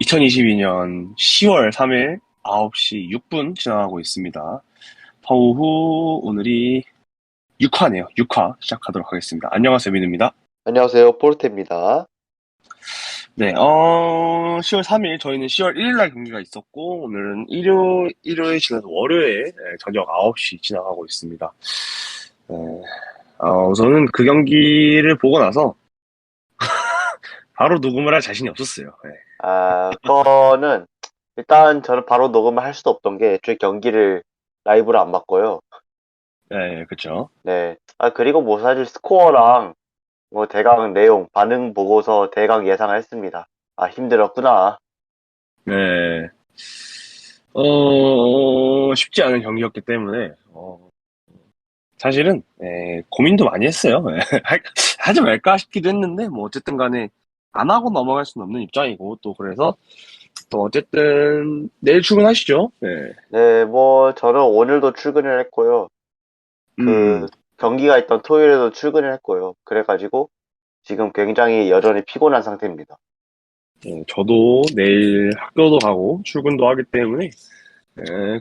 (2022년 10월 3일) 9시 6분 지나가고 있습니다. 파우후 오늘이 6화네요. 6화 시작하도록 하겠습니다. 안녕하세요, 민우입니다. 안녕하세요, 포르테입니다. 네, 10월 3일 저희는 10월 1일 날 경기가 있었고 오늘은 일요일 지나서 월요일 저녁 9시 지나가고 있습니다. 네, 우선은 그 경기를 보고 나서 바로 녹음을 할 자신이 없었어요. 네. 그거는, 일단 저는 바로 녹음을 할 수도 없던 게, 애초에 경기를 라이브로 안 봤고요. 네, 그쵸. 네. 그리고 뭐 사실 스코어랑, 뭐 대강 내용, 반응 보고서 대강 예상을 했습니다. 힘들었구나. 네. 쉽지 않은 경기였기 때문에, 사실은, 고민도 많이 했어요. 하지 말까 싶기도 했는데, 뭐, 어쨌든 간에, 안 하고 넘어갈 수는 없는 입장이고, 또, 그래서, 또, 어쨌든, 내일 출근하시죠? 네. 네, 뭐 저는 오늘도 출근을 했고요. 음, 경기가 있던 토요일에도 출근을 했고요. 그래가지고, 지금 굉장히 여전히 피곤한 상태입니다. 저도 내일 학교도 가고, 출근도 하기 때문에,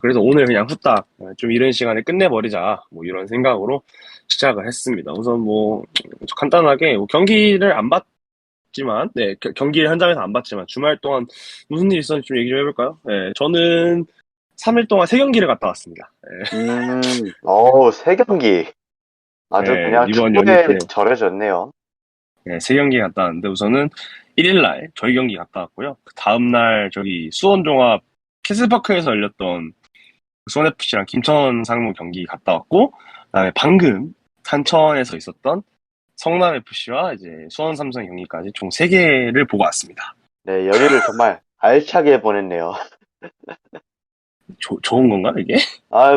그래서 오늘 그냥 후딱, 좀 이른 시간에 끝내버리자, 뭐, 이런 생각으로 시작을 했습니다. 우선 뭐, 간단하게, 뭐 경기를 안 봤지만, 네, 경기 현장에서 안 봤지만, 주말 동안 무슨 일이 있었는지 좀 얘기 좀 해볼까요? 네, 저는 3일 동안 세 경기를 갔다 왔습니다. 세 경기. 아주 그냥 이번 연휴 축구에 때, 절여졌네요. 세 경기 갔다 왔는데, 우선은 1일날 저희 경기 갔다 왔고요. 그 다음날 저기 수원종합 캐슬파크에서 열렸던 수원FC랑 김천 상무 경기 갔다 왔고, 그다음에 방금 산천에서 있었던 성남FC와 이제 수원 삼성 경기까지 총 3개를 보고 왔습니다. 네, 연휴를 정말 알차게 보냈네요. 좋은 건가, 이게?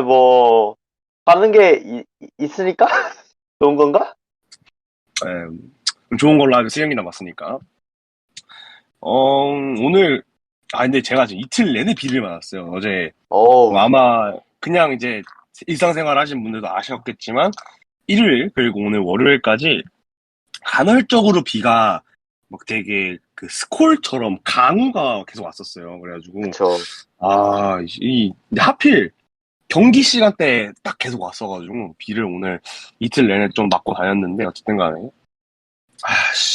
뭐, 빠는 게 있으니까? 좋은 건가? 좋은 걸로 아주 3경기 남았으니까. 오늘, 근데 제가 지금 이틀 내내 비를 맞았어요. 어제, 어우, 아마, 그냥 이제 일상생활 하신 분들도 아셨겠지만, 일요일, 그리고 오늘 월요일까지 간헐적으로 비가 막 되게 그 스콜처럼 강우가 계속 왔었어요. 그래가지고, 그쵸. 근데 하필 경기 시간대에 딱 계속 왔어가지고, 비를 오늘 이틀 내내 좀 맞고 다녔는데, 어쨌든 간에.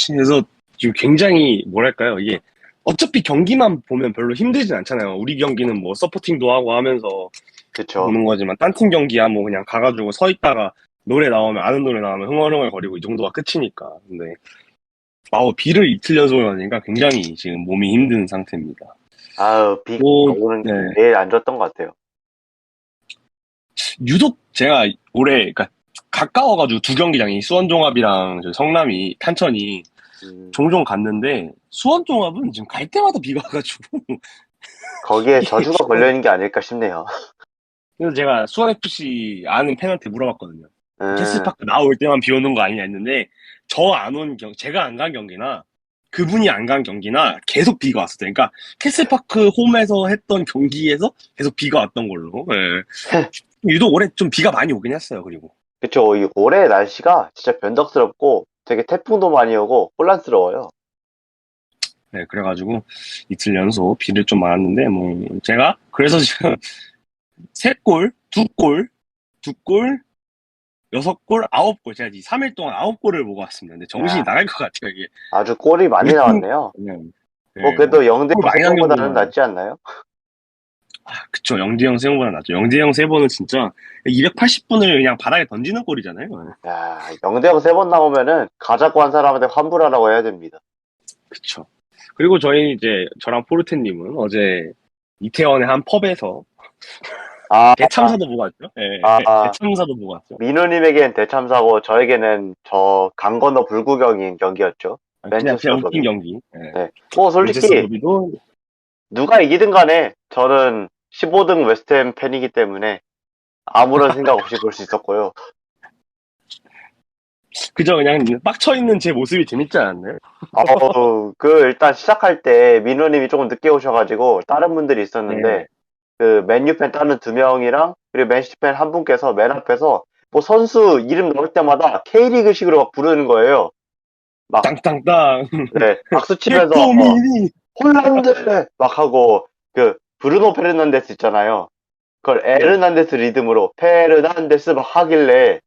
그래서 지금 굉장히, 뭐랄까요, 이게, 어차피 경기만 보면 별로 힘들진 않잖아요. 우리 경기는 뭐 서포팅도 하고 하면서 그쵸. 보는 거지만, 딴 팀 경기야 뭐 그냥 가가지고 서 있다가 노래 나오면, 아는 노래 나오면 흥얼흥얼 거리고 이 정도가 끝이니까. 근데, 비를 이틀 연속으로 하니까 굉장히 지금 몸이 힘든 상태입니다. 비가 뭐, 오는 게 네. 제일 안 좋았던 것 같아요. 유독 제가 올해, 그러니까 가까워가지고 두 경기장이 수원종합이랑 저 성남이, 탄천이 음, 종종 갔는데, 수원종합은 지금 갈 때마다 비가 와가지고, 거기에 이게, 저주가 걸려 있는 게 아닐까 싶네요. 그래서 제가 수원FC 아는 팬한테 물어봤거든요. 음, 캐슬파크 나올 때만 비 오는 거 아니냐 했는데, 제가 안 간 경기나, 그분이 안 간 경기나 계속 비가 왔었어요. 그러니까 캐슬파크 홈에서 했던 경기에서 계속 비가 왔던 걸로. 예. 유독 올해 좀 비가 많이 오긴 했어요. 그리고. 그쵸. 이 올해 날씨가 진짜 변덕스럽고 되게 태풍도 많이 오고 혼란스러워요. 네, 그래가지고 이틀 연속 비를 좀 맞았는데, 뭐, 제가, 그래서 지금 세 골, 두 골, 여섯 골, 아홉 골. 제가 이 3일 동안 아홉 골을 보고 왔습니다. 근데 정신이 야, 나갈 것 같아요, 이게. 아주 골이 많이 몇 팀, 나왔네요. 그냥, 뭐 네, 그래도 0대0 골 많이 세 난 번보다는 경기만. 낫지 않나요? 그쵸. 0대0 세 번보다 낫죠. 0대0 세 번은 진짜 280분을 그냥 바닥에 던지는 골이잖아요. 야, 0대0 세 번 나오면은 가자고 한 사람한테 환불하라고 해야 됩니다. 그쵸. 그리고 저희 이제, 저랑 포르테님은 어제 이태원의 한 펍에서 아, 대참사도 보고 왔죠. 예, 아, 대참사도 보고 왔죠. 민우님에겐 대참사고 저에게는 저 강건너 불구경인 경기였죠. 그냥 맨체스터 웃긴 더비. 경기. 예. 네. 뭐 맨체스터 솔직히 더비도, 누가 이기든 간에 저는 15등 웨스트햄 팬이기 때문에 아무런 생각 없이 볼 수 있었고요. 그저 그냥 빡쳐있는 제 모습이 재밌지 않았나요? 일단 시작할 때 민우님이 조금 늦게 오셔가지고 다른 분들이 있었는데 네. 그 맨유 팬 다른 두 명이랑 그리고 맨시티 팬 한 분께서 맨 앞에서 뭐 선수 이름 나올 때마다 K리그식으로 막 부르는 거예요. 막, 땅땅땅. 네, 박수 치면서, 개꼬미니. 홀란드! 막 하고, 그, 브루노 페르난데스 있잖아요. 그걸 네. 에르난데스 리듬으로 페르난데스 막 하길래,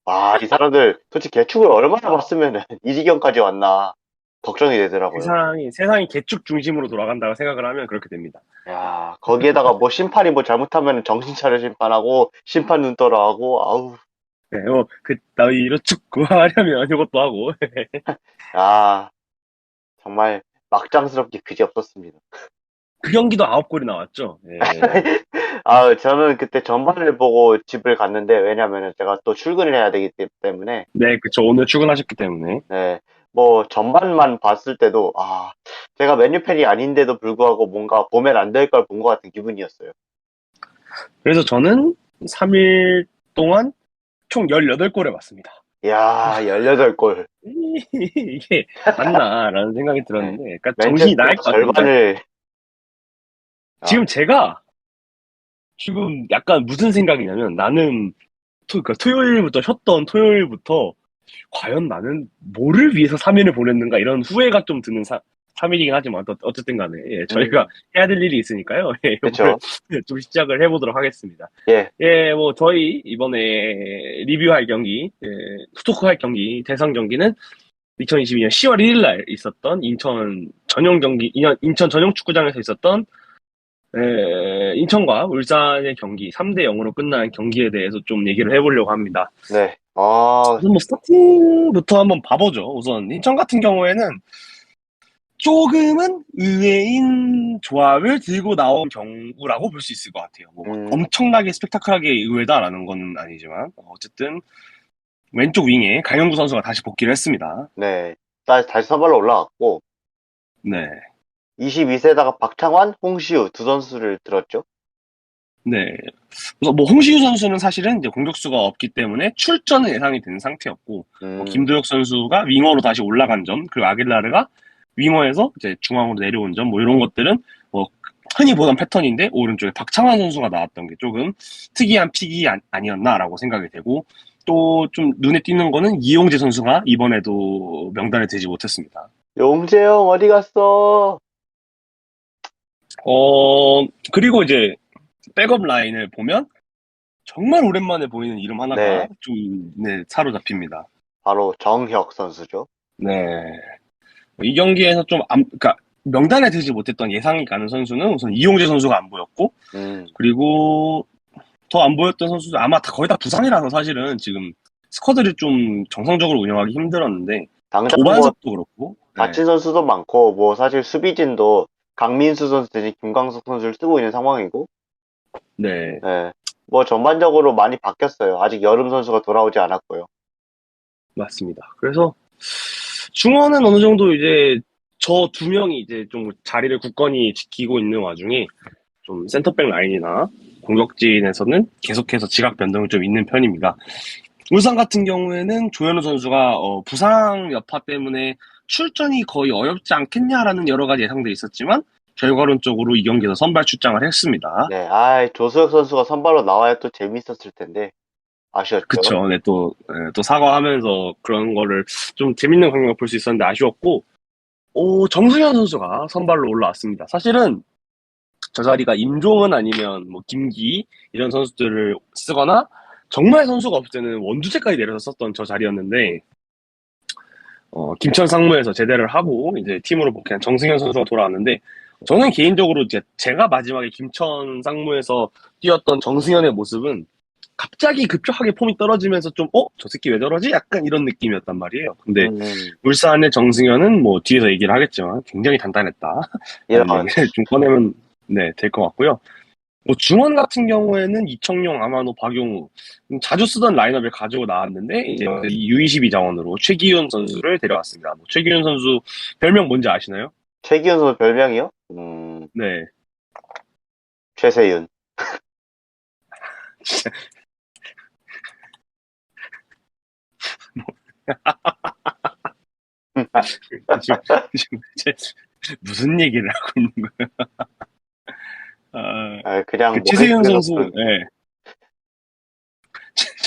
와, 이 사람들 솔직히 개축을 얼마나 봤으면 이 지경까지 왔나, 걱정이 되더라고요. 세상이 개축 중심으로 돌아간다고 생각을 하면 그렇게 됩니다. 야, 거기에다가 뭐 심판이 뭐 잘못하면 정신 차려 심판하고, 심판 눈 떠라 하고, 아우, 네, 나이로 축구 하려면 이것도 하고. 야, 정말 막장스럽게 그지 없었습니다. 그 경기도 9골이 나왔죠. 예. 아, 저는 그때 전반을 보고 집을 갔는데, 왜냐면은 제가 또 출근을 해야 되기 때문에, 네, 그쵸. 오늘 출근하셨기 때문에. 네, 뭐, 전반만 봤을 때도, 아, 제가 맨유 팬이 아닌데도 불구하고 뭔가 보면 안 될 걸 본 것 같은 기분이었어요. 그래서 저는 3일 동안 총 18골을 봤습니다. 이야, 18골. 이게 맞나라는 생각이 네. 들었는데, 그러니까 정신이 맨체스터 나갈 것 같아요. 그러니까 절반을, 아, 지금 제가 지금 약간 무슨 생각이냐면 나는 그러니까 토요일부터 과연 나는 뭐를 위해서 3일을 보냈는가 이런 후회가 좀 드는 3일이긴 하지만 어쨌든 간에 예, 저희가 음, 해야 될 일이 있으니까요. 예, 이걸 그쵸. 좀 시작을 해보도록 하겠습니다. 예, 예, 뭐 저희 이번에 리뷰할 경기, 예, 토크할 경기, 대상 경기는 2022년 10월 1일 날 있었던 인천 전용 축구장에서 있었던 인천과 울산의 경기 3대 0으로 끝난 경기에 대해서 좀 얘기를 해보려고 합니다. 네. 아, 우선 뭐 스타팅부터 한번 봐보죠. 우선 인천 같은 경우에는 조금은 의외인 조합을 들고 나온 경우라고 볼 수 있을 것 같아요. 뭐 막 음, 엄청나게 스펙타클하게 의외다라는 건 아니지만 어쨌든 왼쪽 윙에 강현구 선수가 다시 복귀를 했습니다. 네. 다시 선발로 올라갔고, 네, 22세다가 박창환, 홍시우 두 선수를 들었죠. 네. 그래서 뭐 홍시우 선수는 사실은 이제 공격수가 없기 때문에 출전은 예상이 되는 상태였고, 뭐 음, 김도혁 선수가 윙어로 다시 올라간 점, 그리고 아길라르가 윙어에서 이제 중앙으로 내려온 점, 뭐 이런 것들은 뭐 흔히 보던 패턴인데 오른쪽에 박창환 선수가 나왔던 게 조금 특이한 픽이 아니었나라고 생각이 되고, 또 좀 눈에 띄는 거는 이용재 선수가 이번에도 명단에 들지 못했습니다. 용재영 어디 갔어? 그리고 이제 백업 라인을 보면 정말 오랜만에 보이는 이름 하나가 네, 좀, 네, 사로잡힙니다. 바로 정혁 선수죠. 네. 이 경기에서 그러니까 명단에 들지 못했던 예상이 가는 선수는 우선 이용재 선수가 안 보였고, 음, 그리고 더 안 보였던 선수들 아마 거의 다 부상이라서 사실은 지금 스쿼드를 좀 정상적으로 운영하기 힘들었는데, 당장 뭐 조반석도 그렇고, 네. 다친 선수도 많고, 뭐 사실 수비진도 강민수 선수 대신 김광석 선수를 쓰고 있는 상황이고, 네, 네. 뭐 전반적으로 많이 바뀌었어요. 아직 여름 선수가 돌아오지 않았고요. 맞습니다. 그래서 중원은 어느 정도 이제 저 두 명이 이제 좀 자리를 굳건히 지키고 있는 와중에 좀 센터백 라인이나 공격진에서는 계속해서 지각 변동이 좀 있는 편입니다. 울산 같은 경우에는 조현우 선수가 부상 여파 때문에 출전이 거의 어렵지 않겠냐라는 여러 가지 예상들이 있었지만 결과론적으로 이 경기에서 선발 출장을 했습니다. 네, 조수혁 선수가 선발로 나와야 또 재밌었을 텐데, 아쉬웠죠. 그쵸. 네, 또 사과하면서 그런 거를 좀 재밌는 광경을 볼 수 있었는데 아쉬웠고, 정승현 선수가 선발로 올라왔습니다. 사실은 저 자리가 임종은 아니면 뭐 김기 이런 선수들을 쓰거나 정말 선수가 없을 때는 원주제까지 내려서 썼던 저 자리였는데 김천 상무에서 제대를 하고 이제 팀으로 복귀한 정승현 선수가 돌아왔는데 저는 개인적으로 이제 제가 마지막에 김천 상무에서 뛰었던 정승현의 모습은 갑자기 급격하게 폼이 떨어지면서 저 새끼 왜 저러지? 약간 이런 느낌이었단 말이에요. 근데 음, 울산의 정승현은 뭐 뒤에서 얘기를 하겠지만 굉장히 단단했다. 라는 이런, 얘기를 좀 꺼내면 네, 될 것 같고요. 뭐 중원 같은 경우에는 이청용, 아마노, 박용우 자주 쓰던 라인업을 가지고 나왔는데 이제 U22 자원으로 최기훈 선수를 데려왔습니다. 뭐 최기훈 선수 별명 뭔지 아시나요? 최기훈 선수 별명이요? 네, 최세윤. 무슨 얘기를 하고 있는 거예요? 아, 그냥 그 머릿속에서 예.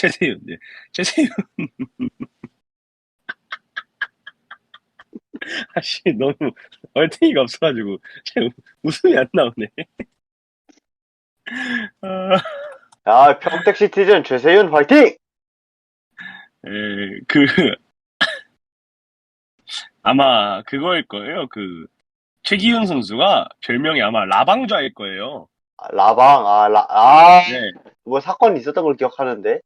최세윤, 네. 최세윤, 아씨, 너무 얼탱이가 없어가지고, 참 웃음이 안 나오네. 아, 아, 평택 시티즌 최세윤 화이팅! 그, 아마 그거일 거예요. 최기훈 선수가 별명이 아마 라방좌일 거예요. 아, 라방, 네. 뭐 사건이 있었던 걸 기억하는데.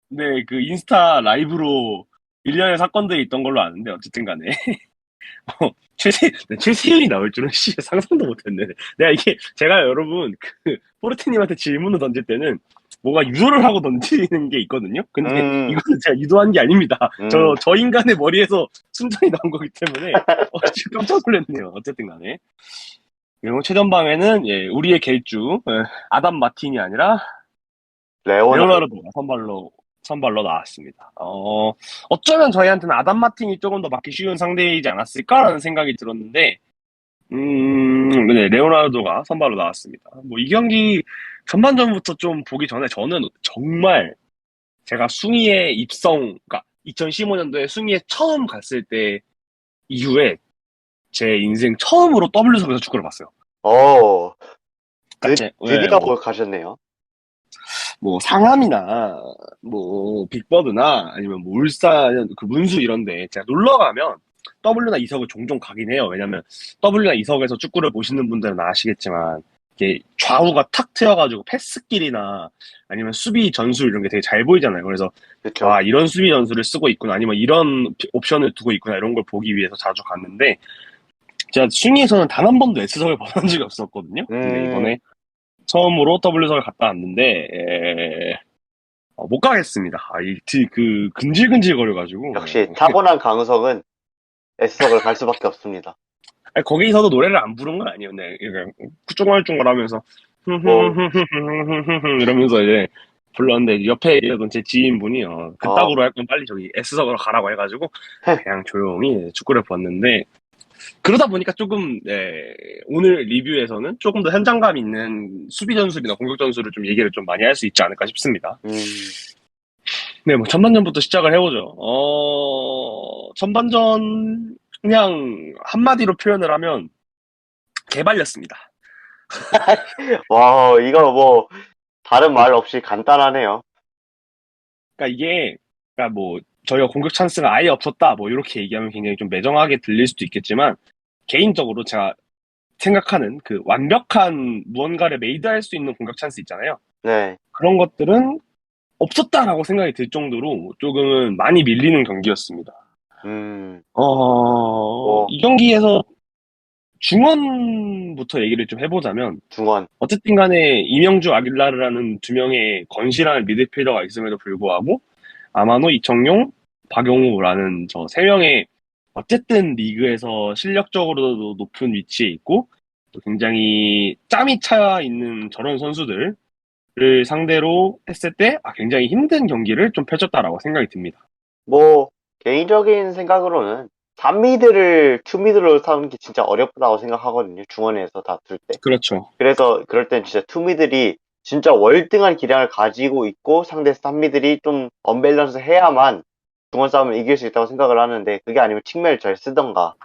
네, 그 인스타 라이브로 일련의 사건들이 있던 걸로 아는데, 어쨌든 간에. 최세윤이 나올 줄은 상상도 못했네. 제가 여러분, 포르테님한테 질문을 던질 때는 뭔가 유도를 하고 던지는 게 있거든요? 근데 음, 이거는 제가 유도한 게 아닙니다. 음, 저 인간의 머리에서 순전히 나온 거기 때문에, 지금 깜짝 놀랐네요. 어쨌든 간에. 그리고 최전방에는, 예, 우리의 갤주, 아담 마틴이 아니라, 레오나르도. 레오나르도가 선발로 나왔습니다. 어쩌면 저희한테는 아담 마틴이 조금 더 맞기 쉬운 상대이지 않았을까라는 생각이 들었는데, 네, 레오나르도가 선발로 나왔습니다. 뭐, 이 경기 전반전부터 좀 보기 전에 저는 정말 제가 숭이의 그러니까 2015년도에 숭이에 처음 갔을 때 이후에 제 인생 처음으로 W석에서 축구를 봤어요. 어, 그러니까 예, 드디어 가셨네요. 뭐 상암이나 뭐 빅버드나 아니면 뭐 울산 그 문수 이런데 제가 놀러 가면 W나 이석을 종종 가긴 해요. 왜냐면 W나 이석에서 축구를 보시는 분들은 아시겠지만 이게 좌우가 탁 트여가지고 패스길이나 아니면 수비 전술 이런 게 되게 잘 보이잖아요. 그래서 그쵸. 아 이런 수비 전술을 쓰고 있구나 아니면 이런 옵션을 두고 있구나 이런 걸 보기 위해서 자주 갔는데 제가 순위에서는 단 한 번도 S석을 벗은 적이 없었거든요. 근데 음, 이번에 처음으로 W석을 갔다 왔는데 못 가겠습니다. 근질근질 거려가지고. 역시 타고난 강석은 S석을 갈 수밖에 없습니다. 아니, 거기서도 노래를 안 부른 건 아니에요. 네, 이게 쭈글쭈글 하면서, 뭐, 이러면서 이제 불렀는데, 옆에 있던 제 지인분이, 어, 그따구로 할 건 빨리 저기 S석으로 가라고 해가지고, 그냥 조용히 축구를 봤는데, 그러다 보니까 조금, 네, 오늘 리뷰에서는 조금 더 현장감 있는 수비 전술이나 공격 전술을 좀 얘기를 좀 많이 할 수 있지 않을까 싶습니다. 음, 네, 뭐 전반전부터 시작을 해보죠. 전반전 그냥 한마디로 표현을 하면 개발렸습니다. 와, 이거 뭐, 다른 말 없이 간단하네요. 그러니까 그러니까 뭐 저희가 공격 찬스가 아예 없었다, 뭐 이렇게 얘기하면 굉장히 좀 매정하게 들릴 수도 있겠지만 개인적으로 제가 생각하는 그 완벽한 무언가를 메이드할 수 있는 공격 찬스 있잖아요. 네, 그런 것들은 없었다라고 생각이 들 정도로 조금은 많이 밀리는 경기였습니다. 음, 뭐, 이 경기에서 중원부터 얘기를 좀 해보자면, 중원, 어쨌든 간에 이명주 아길라르라는 두 명의 건실한 미드필더가 있음에도 불구하고, 아마노, 이청용, 박용우라는 저 세 명의 어쨌든 리그에서 실력적으로도 높은 위치에 있고, 또 굉장히 짬이 차 있는 저런 선수들을 상대로 했을 때, 굉장히 힘든 경기를 좀 펼쳤다라고 생각이 듭니다. 뭐, 개인적인 생각으로는 3미드를 2미드로 사는 게 진짜 어렵다고 생각하거든요. 중원에서 다툴 때. 그렇죠. 그래서 그럴 땐 진짜 2미들이 진짜 월등한 기량을 가지고 있고 상대 3미들이 좀 언밸런스 해야만 중원 싸움을 이길 수 있다고 생각을 하는데 그게 아니면 측면을 잘 쓰던가.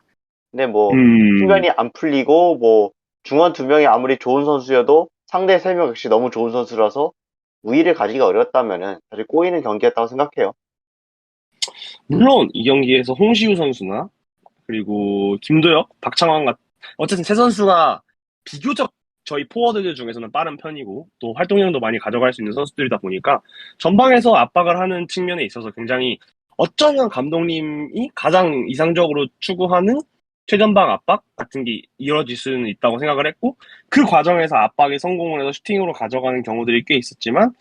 근데 뭐 음, 측면이 안 풀리고 뭐 중원 2명이 아무리 좋은 선수여도 상대 3명 역시 너무 좋은 선수라서 우위를 가지기가 어렵다면은 사실 꼬이는 경기였다고 생각해요. 물론 이 경기에서 홍시우 선수나 그리고 김도혁, 박창환 어쨌든 세 선수가 비교적 저희 포워드들 중에서는 빠른 편이고 또 활동량도 많이 가져갈 수 있는 선수들이다 보니까 전방에서 압박을 하는 측면에 있어서 굉장히 어쩌면 감독님이 가장 이상적으로 추구하는 최전방 압박 같은 게 이루어질 수는 있다고 생각을 했고 그 과정에서 압박에 성공을 해서 슈팅으로 가져가는 경우들이 꽤 있었지만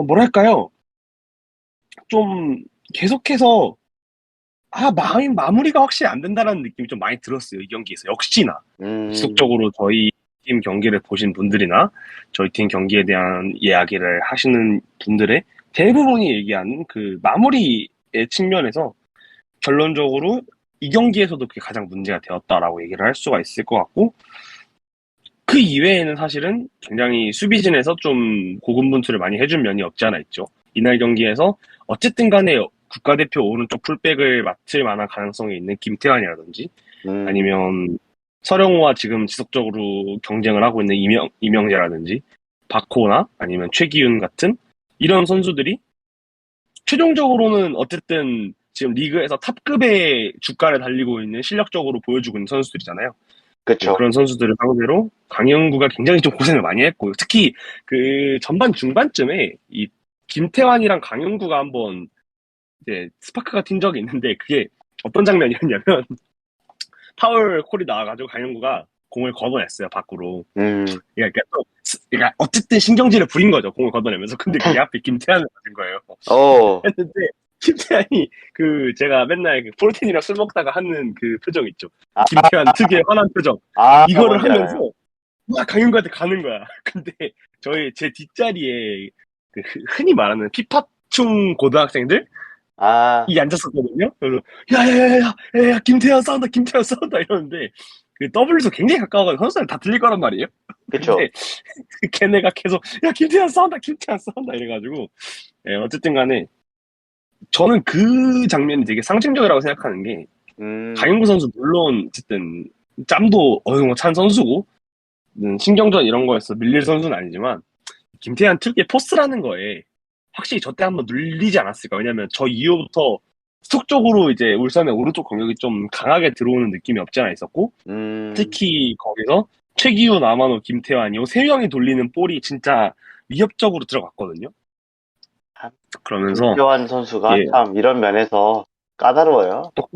뭐랄까요 좀 계속해서 마무리가 확실히 안 된다는 느낌이 좀 많이 들었어요, 이 경기에서. 역시나. 음, 지속적으로 저희 팀 경기를 보신 분들이나 저희 팀 경기에 대한 이야기를 하시는 분들의 대부분이 얘기하는 그 마무리의 측면에서 결론적으로 이 경기에서도 그게 가장 문제가 되었다라고 얘기를 할 수가 있을 것 같고, 그 이외에는 사실은 굉장히 수비진에서 좀 고군분투를 많이 해준 면이 없지 않아 있죠. 이날 경기에서 어쨌든 간에 국가대표 오른쪽 풀백을 맡을 만한 가능성이 있는 김태환이라든지 음, 아니면 서령호와 지금 지속적으로 경쟁을 하고 있는 이명재라든지 박호나 아니면 최기훈 같은 이런 선수들이 최종적으로는 어쨌든 지금 리그에서 탑급의 주가를 달리고 있는 실력적으로 보여주고 있는 선수들이잖아요. 네, 그쵸. 그런 선수들을 상대로 강영구가 굉장히 좀 고생을 많이 했고 특히 그 전반 중반쯤에 이 김태환이랑 강영구가 한번 이제 스파크가 튄 적이 있는데 그게 어떤 장면이었냐면 파울 콜이 나와가지고 강영구가 공을 걷어냈어요 밖으로. 음, 그러니까 어쨌든 신경질을 부린 거죠 공을 걷어내면서. 근데 그게 하필 김태환을 맞은 거예요. 어, 했는데 김태환이 그 제가 맨날 그 프로틴이랑 술 먹다가 하는 그 표정 있죠. 아, 김태환 특유의 화난 표정. 이거를 뭔지 하면서 알아요. 막 강윤구한테 가는 거야. 근데 제 뒷자리에 그 흔히 말하는 피파충 고등학생들 아, 이 앉았었거든요. 그래서 야야야야야 김태현 싸운다 김태현 싸운다 이러는데 그 W에서 굉장히 가까워가지고 선수들 다 들릴 거란 말이에요. 그쵸. 근데 걔네가 계속 야 김태현 싸운다 김태현 싸운다 이래가지고 예, 어쨌든 간에 저는 그 장면이 되게 상징적이라고 생각하는 게 음, 강인구 선수 물론 어쨌든 짬도 어느 정도 찬 선수고 신경전 이런 거에서 밀릴 선수는 아니지만 김태환 특유의 포스라는 거에 확실히 저 때 한번 눌리지 않았을까. 왜냐면 저 이후부터 속적으로 이제 울산의 오른쪽 공격이 좀 강하게 들어오는 느낌이 없지 않아 있었고 음, 특히 거기서 최기훈, 아마노, 김태환 이세 명이 돌리는 볼이 진짜 위협적으로 들어갔거든요. 참, 그러면서 김태환 선수가 이게 참 이런 면에서 까다로워요. 똑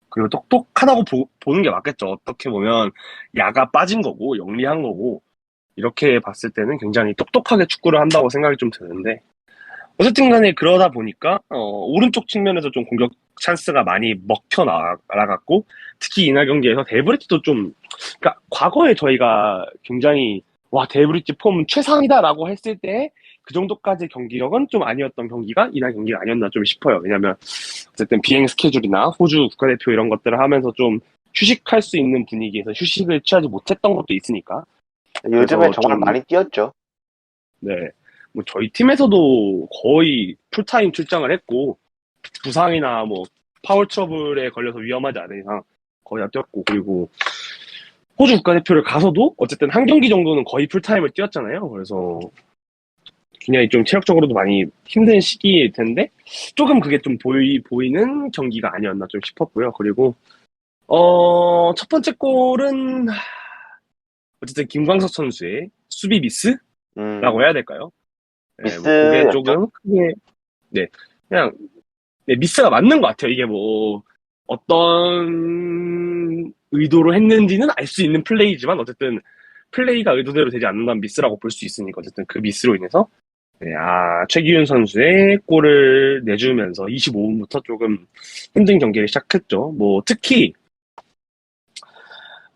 그리고 똑똑하다고 보는 게 맞겠죠. 어떻게 보면 야가 빠진 거고 영리한 거고 이렇게 봤을 때는 굉장히 똑똑하게 축구를 한다고 생각이 좀 드는데 어쨌든 간에 그러다 보니까 오른쪽 측면에서 좀 공격 찬스가 많이 먹혀 나갔고 특히 이날 경기에서 데브리치도 좀 그러니까 과거에 저희가 굉장히 와 데브리치 폼 최상이다라고 했을 때 그 정도까지 경기력은 좀 아니었던 경기가 이날 경기가 아니었나 좀 싶어요. 왜냐면 어쨌든 비행 스케줄이나 호주 국가대표 이런 것들을 하면서 좀 휴식할 수 있는 분위기에서 휴식을 취하지 못했던 것도 있으니까 요즘에 그래서 정말 좀 많이 뛰었죠. 네. 뭐 저희 팀에서도 거의 풀타임 출장을 했고 부상이나 뭐 파울 트러블에 걸려서 위험하지 않은 이상 거의 다 뛰었고 그리고 호주 국가대표를 가서도 어쨌든 한 경기 정도는 거의 풀타임을 뛰었잖아요. 그래서 굉장히 좀 체력적으로도 많이 힘든 시기일 텐데 조금 그게 좀 보이는 경기가 아니었나 좀 싶었고요. 그리고 첫 번째 골은 어쨌든 김광석 선수의 수비 미스라고 음, 해야 될까요? 네, 뭐 그게 미스였죠. 조금 크게 네 그냥 네, 미스가 맞는 것 같아요. 이게 뭐 어떤 의도로 했는지는 알 수 있는 플레이지만 어쨌든 플레이가 의도대로 되지 않는다면 미스라고 볼 수 있으니까 어쨌든 그 미스로 인해서 네, 최기훈 선수의 골을 내주면서 25분부터 조금 힘든 경기를 시작했죠. 뭐 특히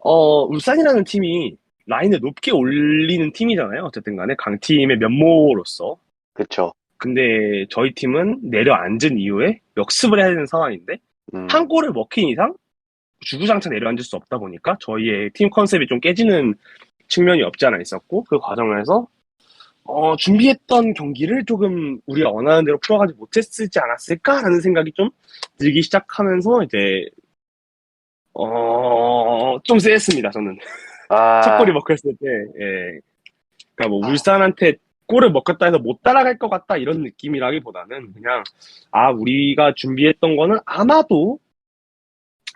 울산이라는 팀이 라인을 높게 올리는 팀이잖아요. 어쨌든 간에 강팀의 면모로서. 그쵸. 근데 저희 팀은 내려앉은 이후에 역습을 해야 되는 상황인데 한 음, 골을 먹힌 이상 주구장창 내려앉을 수 없다 보니까 저희의 팀 컨셉이 좀 깨지는 측면이 없지 않아 있었고 그 과정에서 준비했던 경기를 조금 우리가 원하는 대로 풀어가지 못했지 않았을까라는 생각이 좀 들기 시작하면서 이제 좀 쎄했습니다 저는. 첫 골이 아, 먹혔을 때 예. 그러니까 뭐 아, 울산한테 골을 먹혔다 해서 못 따라갈 것 같다 이런 느낌이라기보다는 그냥 우리가 준비했던 거는 아마도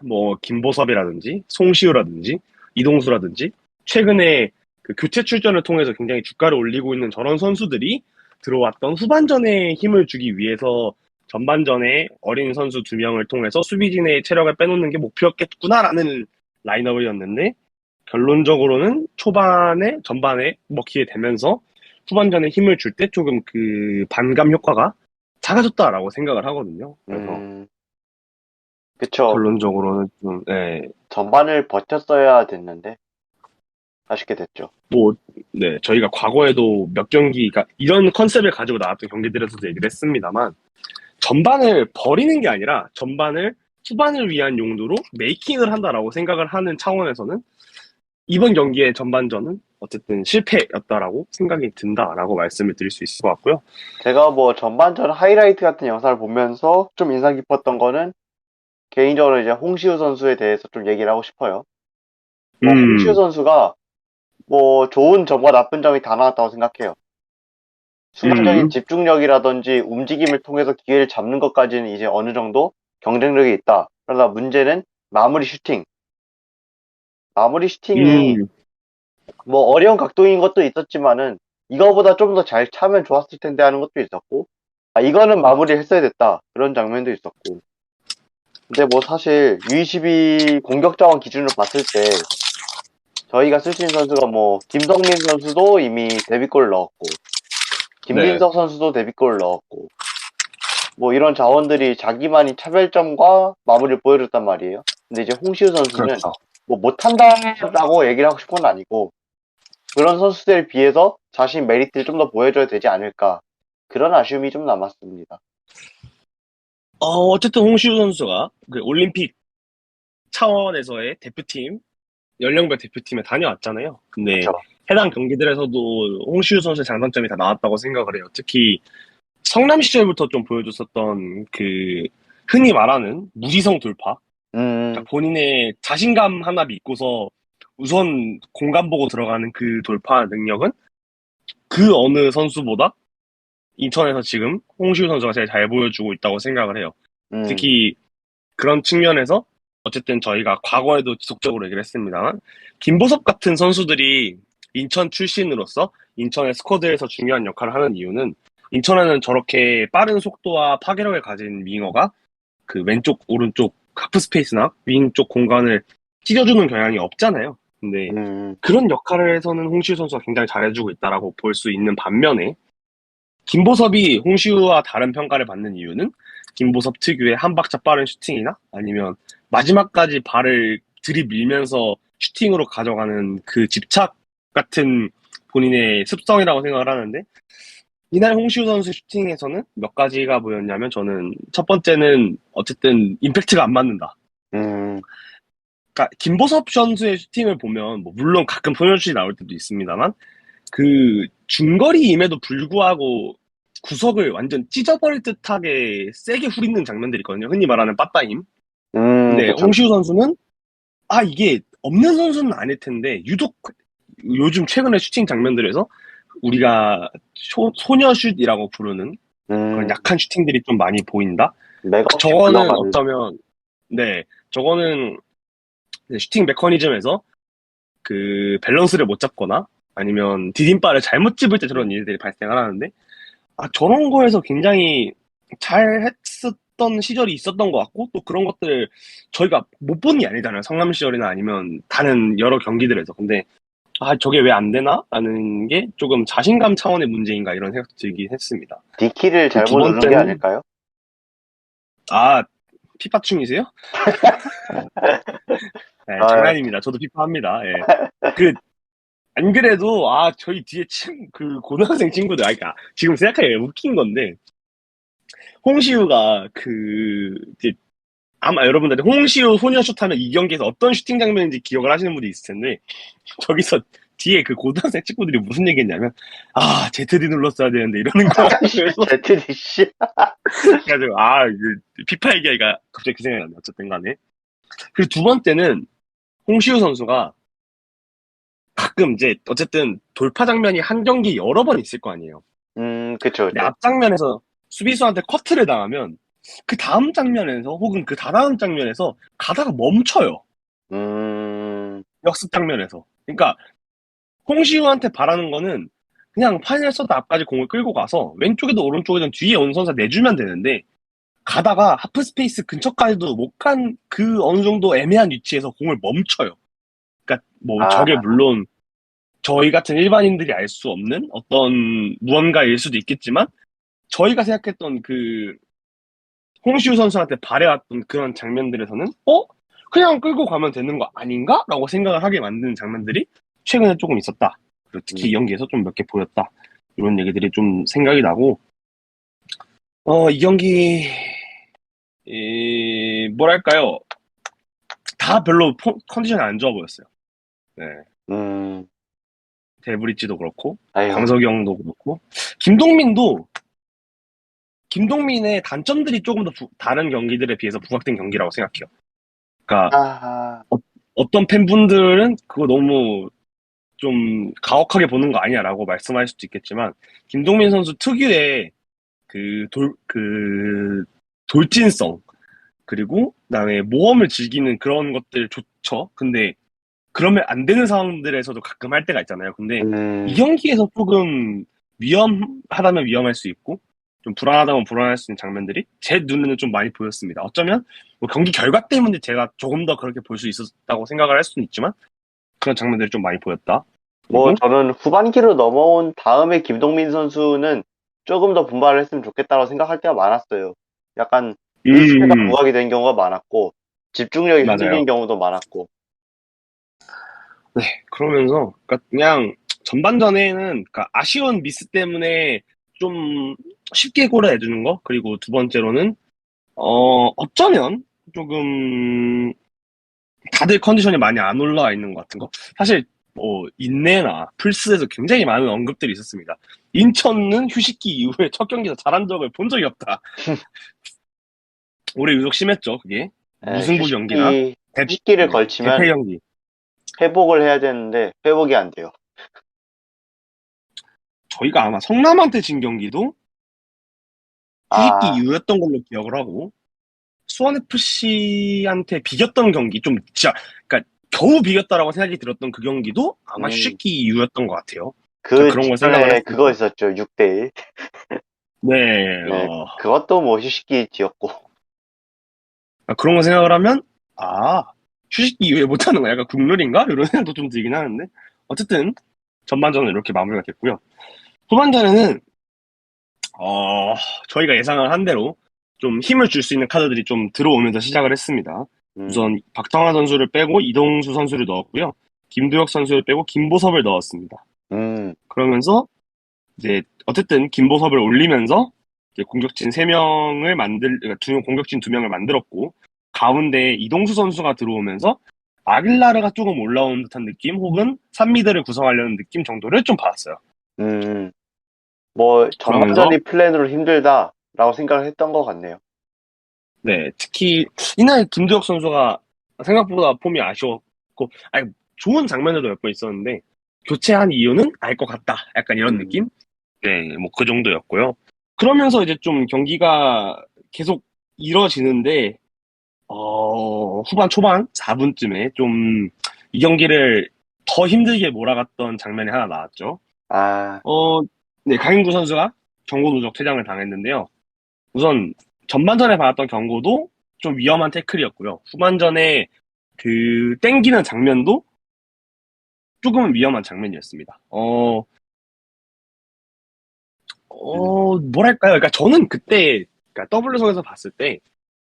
뭐 김보섭이라든지 송시우라든지 이동수라든지 최근에 그 교체 출전을 통해서 굉장히 주가를 올리고 있는 저런 선수들이 들어왔던 후반전에 힘을 주기 위해서 전반전에 어린 선수 두 명을 통해서 수비진의 체력을 빼놓는 게 목표였겠구나라는 라인업이었는데 결론적으로는 전반에 먹히게 되면서 후반전에 힘을 줄 때 조금 그 반감 효과가 작아졌다라고 생각을 하거든요. 그래서 음, 그쵸. 결론적으로는 좀, 예, 전반을 버텼어야 됐는데, 아쉽게 됐죠. 뭐, 네, 저희가 과거에도 몇 경기, 그러니까 이런 컨셉을 가지고 나왔던 경기들에서도 얘기를 했습니다만, 전반을 버리는 게 아니라 전반을 후반을 위한 용도로 메이킹을 한다라고 생각을 하는 차원에서는 이번 경기의 전반전은 어쨌든 실패였다라고 생각이 든다라고 말씀을 드릴 수 있을 것 같고요. 제가 뭐 전반전 하이라이트 같은 영상을 보면서 좀 인상 깊었던 거는 개인적으로 이제 홍시우 선수에 대해서 좀 얘기를 하고 싶어요. 뭐 홍시우 음, 선수가 뭐 좋은 점과 나쁜 점이 다 나왔다고 생각해요. 순간적인 음, 집중력이라든지 움직임을 통해서 기회를 잡는 것까지는 이제 어느 정도 경쟁력이 있다. 그러나 문제는 마무리 슈팅. 마무리 슈팅이 음, 뭐 어려운 각도인 것도 있었지만은 이거보다 좀 더 잘 차면 좋았을 텐데 하는 것도 있었고, 아, 이거는 마무리를 했어야 됐다. 그런 장면도 있었고. 근데 뭐 사실 U22 공격 자원 기준으로 봤을 때 저희가 쓸 수 있는 선수가 뭐 김성민 선수도 이미 데뷔골 넣었고, 네, 김민석 선수도 데뷔골 넣었고, 뭐 이런 자원들이 자기만의 차별점과 마무리를 보여줬단 말이에요. 근데 이제 홍시우 선수는 그렇죠. 뭐 못한다라고 얘기를 하고 싶은 건 아니고 그런 선수들에 비해서 자신 메리트를 좀 더 보여줘야 되지 않을까. 그런 아쉬움이 좀 남았습니다. 어쨌든 홍시우 선수가 그 올림픽 차원에서의 대표팀, 연령별 대표팀에 다녀왔잖아요. 근데 그쵸. 해당 경기들에서도 홍시우 선수의 장단점이 다 나왔다고 생각을 해요. 특히 성남 시절부터 좀 보여줬었던 그 흔히 말하는 무지성 돌파. 음, 그러니까 본인의 자신감 하나 믿고서 우선 공간 보고 들어가는 그 돌파 능력은 그 어느 선수보다 인천에서 지금 홍시우 선수가 제일 잘 보여주고 있다고 생각을 해요. 음, 특히 그런 측면에서 어쨌든 저희가 과거에도 지속적으로 얘기를 했습니다만 김보섭 같은 선수들이 인천 출신으로서 인천의 스쿼드에서 중요한 역할을 하는 이유는 인천에는 저렇게 빠른 속도와 파괴력을 가진 윙어가 그 왼쪽 오른쪽 하프 스페이스나 윙 쪽 공간을 찢어주는 경향이 없잖아요. 근데 음, 그런 역할을 해서는 홍시우 선수가 굉장히 잘해주고 있다라고 볼 수 있는 반면에 김보섭이 홍시우와 다른 평가를 받는 이유는 김보섭 특유의 한 박자 빠른 슈팅이나 아니면 마지막까지 발을 들이밀면서 슈팅으로 가져가는 그 집착 같은 본인의 습성이라고 생각을 하는데 이날 홍시우 선수 슈팅에서는 몇 가지가 보였냐면 저는 첫 번째는 어쨌든 임팩트가 안 맞는다. 음, 그러니까 김보섭 선수의 슈팅을 보면 뭐 물론 가끔 소녀슛이 나올 때도 있습니다만 그 중거리임에도 불구하고 구석을 완전 찢어버릴 듯하게 세게 후리는 장면들이 있거든요. 흔히 말하는 빠따임. 근데 그쵸, 홍시우 그쵸. 선수는 아 이게 없는 선수는 아닐 텐데 유독 요즘 최근의 슈팅 장면들에서 우리가 소녀슛이라고 부르는 그런 음, 약한 슈팅들이 좀 많이 보인다. 맥없이 저거는 굴러가는, 어쩌면 네 저거는 슈팅 메커니즘에서 그 밸런스를 못 잡거나 아니면 디딤발을 잘못 집을 때 저런 일들이 발생을 하는데 아 저런 거에서 굉장히 잘 했었던 시절이 있었던 것 같고 또 그런 것들 저희가 못 본 게 아니잖아요. 성남 시절이나 아니면 다른 여러 경기들에서 근데 아 저게 왜 안 되나? 라는 게 조금 자신감 차원의 문제인가 이런 생각도 들긴 했습니다. 디키를 그리고 두 잘못 누른 게 번째는 아닐까요? 아 피파충이세요? 네, 아, 장난입니다. 저도 피파합니다. 예. 그 안 그래도 저희 뒤에 그 고등학생 친구들 그러니까 지금 생각하기가 웃긴 건데 홍시우가 이제 아마 여러분들이 홍시우 소녀슛 하면 이 경기에서 어떤 슈팅 장면인지 기억을 하시는 분이 있을 텐데 저기서 뒤에 그 고등학생 친구들이 무슨 얘기했냐면 ZD 눌렀어야 되는데 이러는 거야. 그래서 ZDC. 그래가지고 피파 얘기가 갑자기 그 생각이 났네. 어쨌든 간에. 그리고 두 번째는 홍시우 선수가 가끔 이제 어쨌든 돌파 장면이 한 경기 여러 번 있을 거 아니에요. 그쵸, 근데 그쵸. 앞 장면에서 수비수한테 커트를 당하면 그 다음 장면에서 혹은 그 다다음 장면에서 가다가 멈춰요. 음, 역습 장면에서. 그러니까 홍시우한테 바라는 거는 그냥 파이널서드 앞까지 공을 끌고 가서 왼쪽에도 오른쪽에도 뒤에 오는 선수 내주면 되는데 가다가 하프 스페이스 근처까지도 못 간 그 어느 정도 애매한 위치에서 공을 멈춰요. 그러니까 뭐 아, 저게 물론 저희 같은 일반인들이 알 수 없는 어떤 무언가일 수도 있겠지만 저희가 생각했던 그 홍시우 선수한테 바래왔던 그런 장면들에서는 그냥 끌고 가면 되는 거 아닌가? 라고 생각을 하게 만드는 장면들이 최근에 조금 있었다. 그리고 특히 이 음, 경기에서 좀 몇 개 보였다. 이런 얘기들이 좀 생각이 나고 이 경기 뭐랄까요? 다 별로 컨디션이 안 좋아 보였어요. 네. 음. 데브리지도 그렇고, 아유, 광석이 형도 그렇고, 김동민의 단점들이 조금 더 다른 경기들에 비해서 부각된 경기라고 생각해요. 그러니까 아, 어떤 팬분들은 그거 너무 좀 가혹하게 보는 거 아니야라고 말씀할 수도 있겠지만, 김동민 선수 특유의 그 돌진성, 그리고 그다음에 모험을 즐기는 그런 것들 좋죠. 근데 그러면 안 되는 상황들에서도 가끔 할 때가 있잖아요. 근데 이 음, 경기에서 조금 위험하다면 위험할 수 있고 좀 불안하다면 불안할 수 있는 장면들이 제 눈에는 좀 많이 보였습니다. 어쩌면 뭐 경기 결과 때문에 제가 조금 더 그렇게 볼 수 있었다고 생각을 할 수는 있지만 그런 장면들이 좀 많이 보였다. 뭐, 그리고 저는 후반기로 넘어온 다음에 김동민 선수는 조금 더 분발을 했으면 좋겠다고 생각할 때가 많았어요. 약간 의식세가 음 부각이 된 경우가 많았고, 집중력이 흔들리는 맞아요. 경우도 많았고, 네 그러면서 그러니까 그냥 전반전에는 그러니까 아쉬운 미스 때문에 좀 쉽게 골을 내주는 거 그리고 두 번째로는 어쩌면 조금 다들 컨디션이 많이 안 올라와 있는 것 같은 거. 사실 뭐 인내나 플스에서 굉장히 많은 언급들이 있었습니다. 인천은 휴식기 이후에 첫 경기에서 잘한 적을 본 적이 없다. 올해 유독 심했죠, 그게. 에, 무승부 경기나 휴식기를 대패 걸치면 경기. 회복을 해야 되는데, 회복이 안 돼요. 저희가 아마 성남한테 진 경기도 휴식기 아, 이후였던 걸로 기억을 하고 수원FC한테 비겼던 경기 좀 진짜 그러니까 겨우 비겼다라고 생각이 들었던 그 경기도 아마 음, 휴식기 이후였던 것 같아요. 저 그 그런 걸 생각을 직전에 그거 했습니다. 있었죠, 6대1. 네, 네, 그것도 뭐 휴식기였고. 그런 거 생각을 하면, 아, 휴식기 이후에 못하는 거 약간 국룰인가? 이런 생각도 좀 들긴 하는데. 어쨌든, 전반전은 이렇게 마무리가 됐고요. 후반전에는, 어, 저희가 예상을 한 대로 좀 힘을 줄 수 있는 카드들이 좀 들어오면서 시작을 했습니다. 음, 우선, 박정환 선수를 빼고 이동수 선수를 넣었고요. 김도혁 선수를 빼고 김보섭을 넣었습니다. 음, 그러면서, 이제, 어쨌든, 김보섭을 올리면서, 이제 공격진 3명을 그러니까 공격진 2명을 만들었고, 가운데 이동수 선수가 들어오면서, 아길라르가 조금 올라온 듯한 느낌, 혹은 3미드를 구성하려는 느낌 정도를 좀 받았어요. 음, 뭐, 그러면서, 전반전이 플랜으로 힘들다라고 생각을 했던 것 같네요. 네, 특히, 이날 김도혁 선수가 생각보다 폼이 아쉬웠고, 아니, 좋은 장면들도 몇 번 있었는데, 교체한 이유는 알 것 같다. 약간 이런 음, 느낌? 네, 뭐 그 정도였고요. 그러면서 이제 좀 경기가 계속 이뤄지는데, 후반 초반 4분쯤에 좀 이 경기를 더 힘들게 몰아갔던 장면이 하나 나왔죠. 아, 어, 네, 강인구 선수가 경고 누적 퇴장을 당했는데요. 우선 전반전에 받았던 경고도 좀 위험한 태클이었고요. 후반전에 그 땡기는 장면도 조금은 위험한 장면이었습니다. 음, 뭐랄까요? 그러니까 저는 그때, 그러니까 W석에서 봤을 때,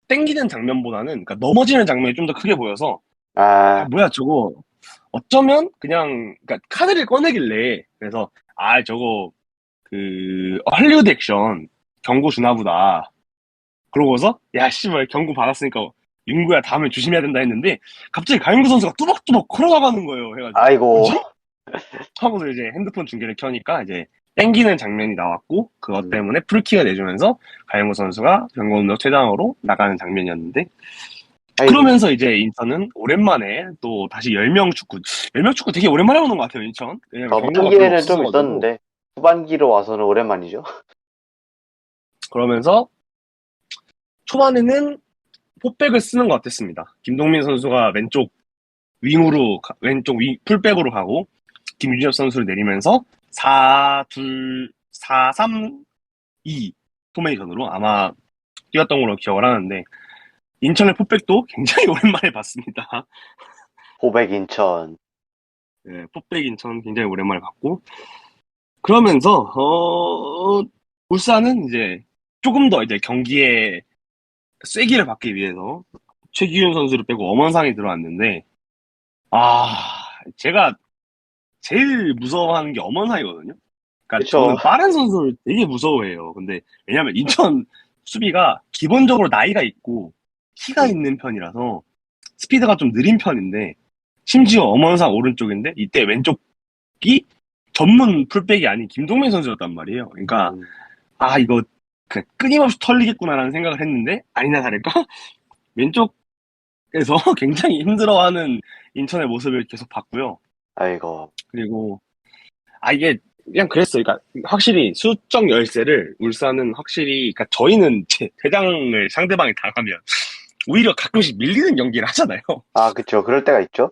땡기는 장면보다는, 그러니까 넘어지는 장면이 좀 더 크게 보여서, 아, 아, 뭐야, 저거, 어쩌면 그냥, 그러니까 카드를 꺼내길래, 그래서, 아, 저거, 할리우드 액션, 경고 주나 보다. 그러고서, 야, 씨발, 경고 받았으니까, 윤구야, 다음에 조심해야 된다 했는데, 갑자기 가윤구 선수가 뚜벅뚜벅 걸어나가는 거예요. 해가지고, 아이고, 뭐지? 하고서 이제 핸드폰 중계를 켜니까 이제 땡기는 장면이 나왔고 그것 음, 때문에 풀킥을 내주면서 가영우 선수가 경고운동 퇴장으로 나가는 장면이었는데 아이고, 그러면서 이제 인천은 오랜만에 또 다시 10명 축구 10명 축구 되게 오랜만에 보는 것 같아요 인천 왜냐면 경고가 별로 전반기에는 좀 없었어가지고 있었는데, 후반기로 와서는 오랜만이죠. 그러면서 초반에는 포백을 쓰는 것 같았습니다 김동민 선수가 왼쪽 풀백으로 가고 김유진혁 선수를 내리면서 4-2 4-3-2 포메이션으로 아마 뛰었던 걸로 기억을 하는데 인천의 포백도 굉장히 오랜만에 봤습니다. 호백 인천. 네, 포백 인천 굉장히 오랜만에 봤고 그러면서 울산은 이제 조금 더 이제 경기에 쐐기를 받기 위해서 최기훈 선수를 빼고 엄원상이 들어왔는데 아 제가 제일 무서워하는 게 엄원상이거든요. 그러니까 그쵸. 저는 빠른 선수를 되게 무서워해요. 근데 왜냐면 인천 수비가 기본적으로 나이가 있고 키가 음, 있는 편이라서 스피드가 좀 느린 편인데 심지어 엄원상 오른쪽인데 이때 왼쪽이 전문 풀백이 아닌 김동민 선수였단 말이에요. 그러니까 음, 이거 그냥 끊임없이 털리겠구나라는 생각을 했는데 아니나 다를까 왼쪽에서 굉장히 힘들어하는 인천의 모습을 계속 봤고요. 아이고, 그리고 이게 그냥 그랬어요. 그러니까 확실히 수적 열세를 울산은 확실히 그러니까 저희는 퇴장을 상대방이 당하면 오히려 가끔씩 밀리는 경기를 하잖아요. 아, 그쵸. 그럴 때가 있죠.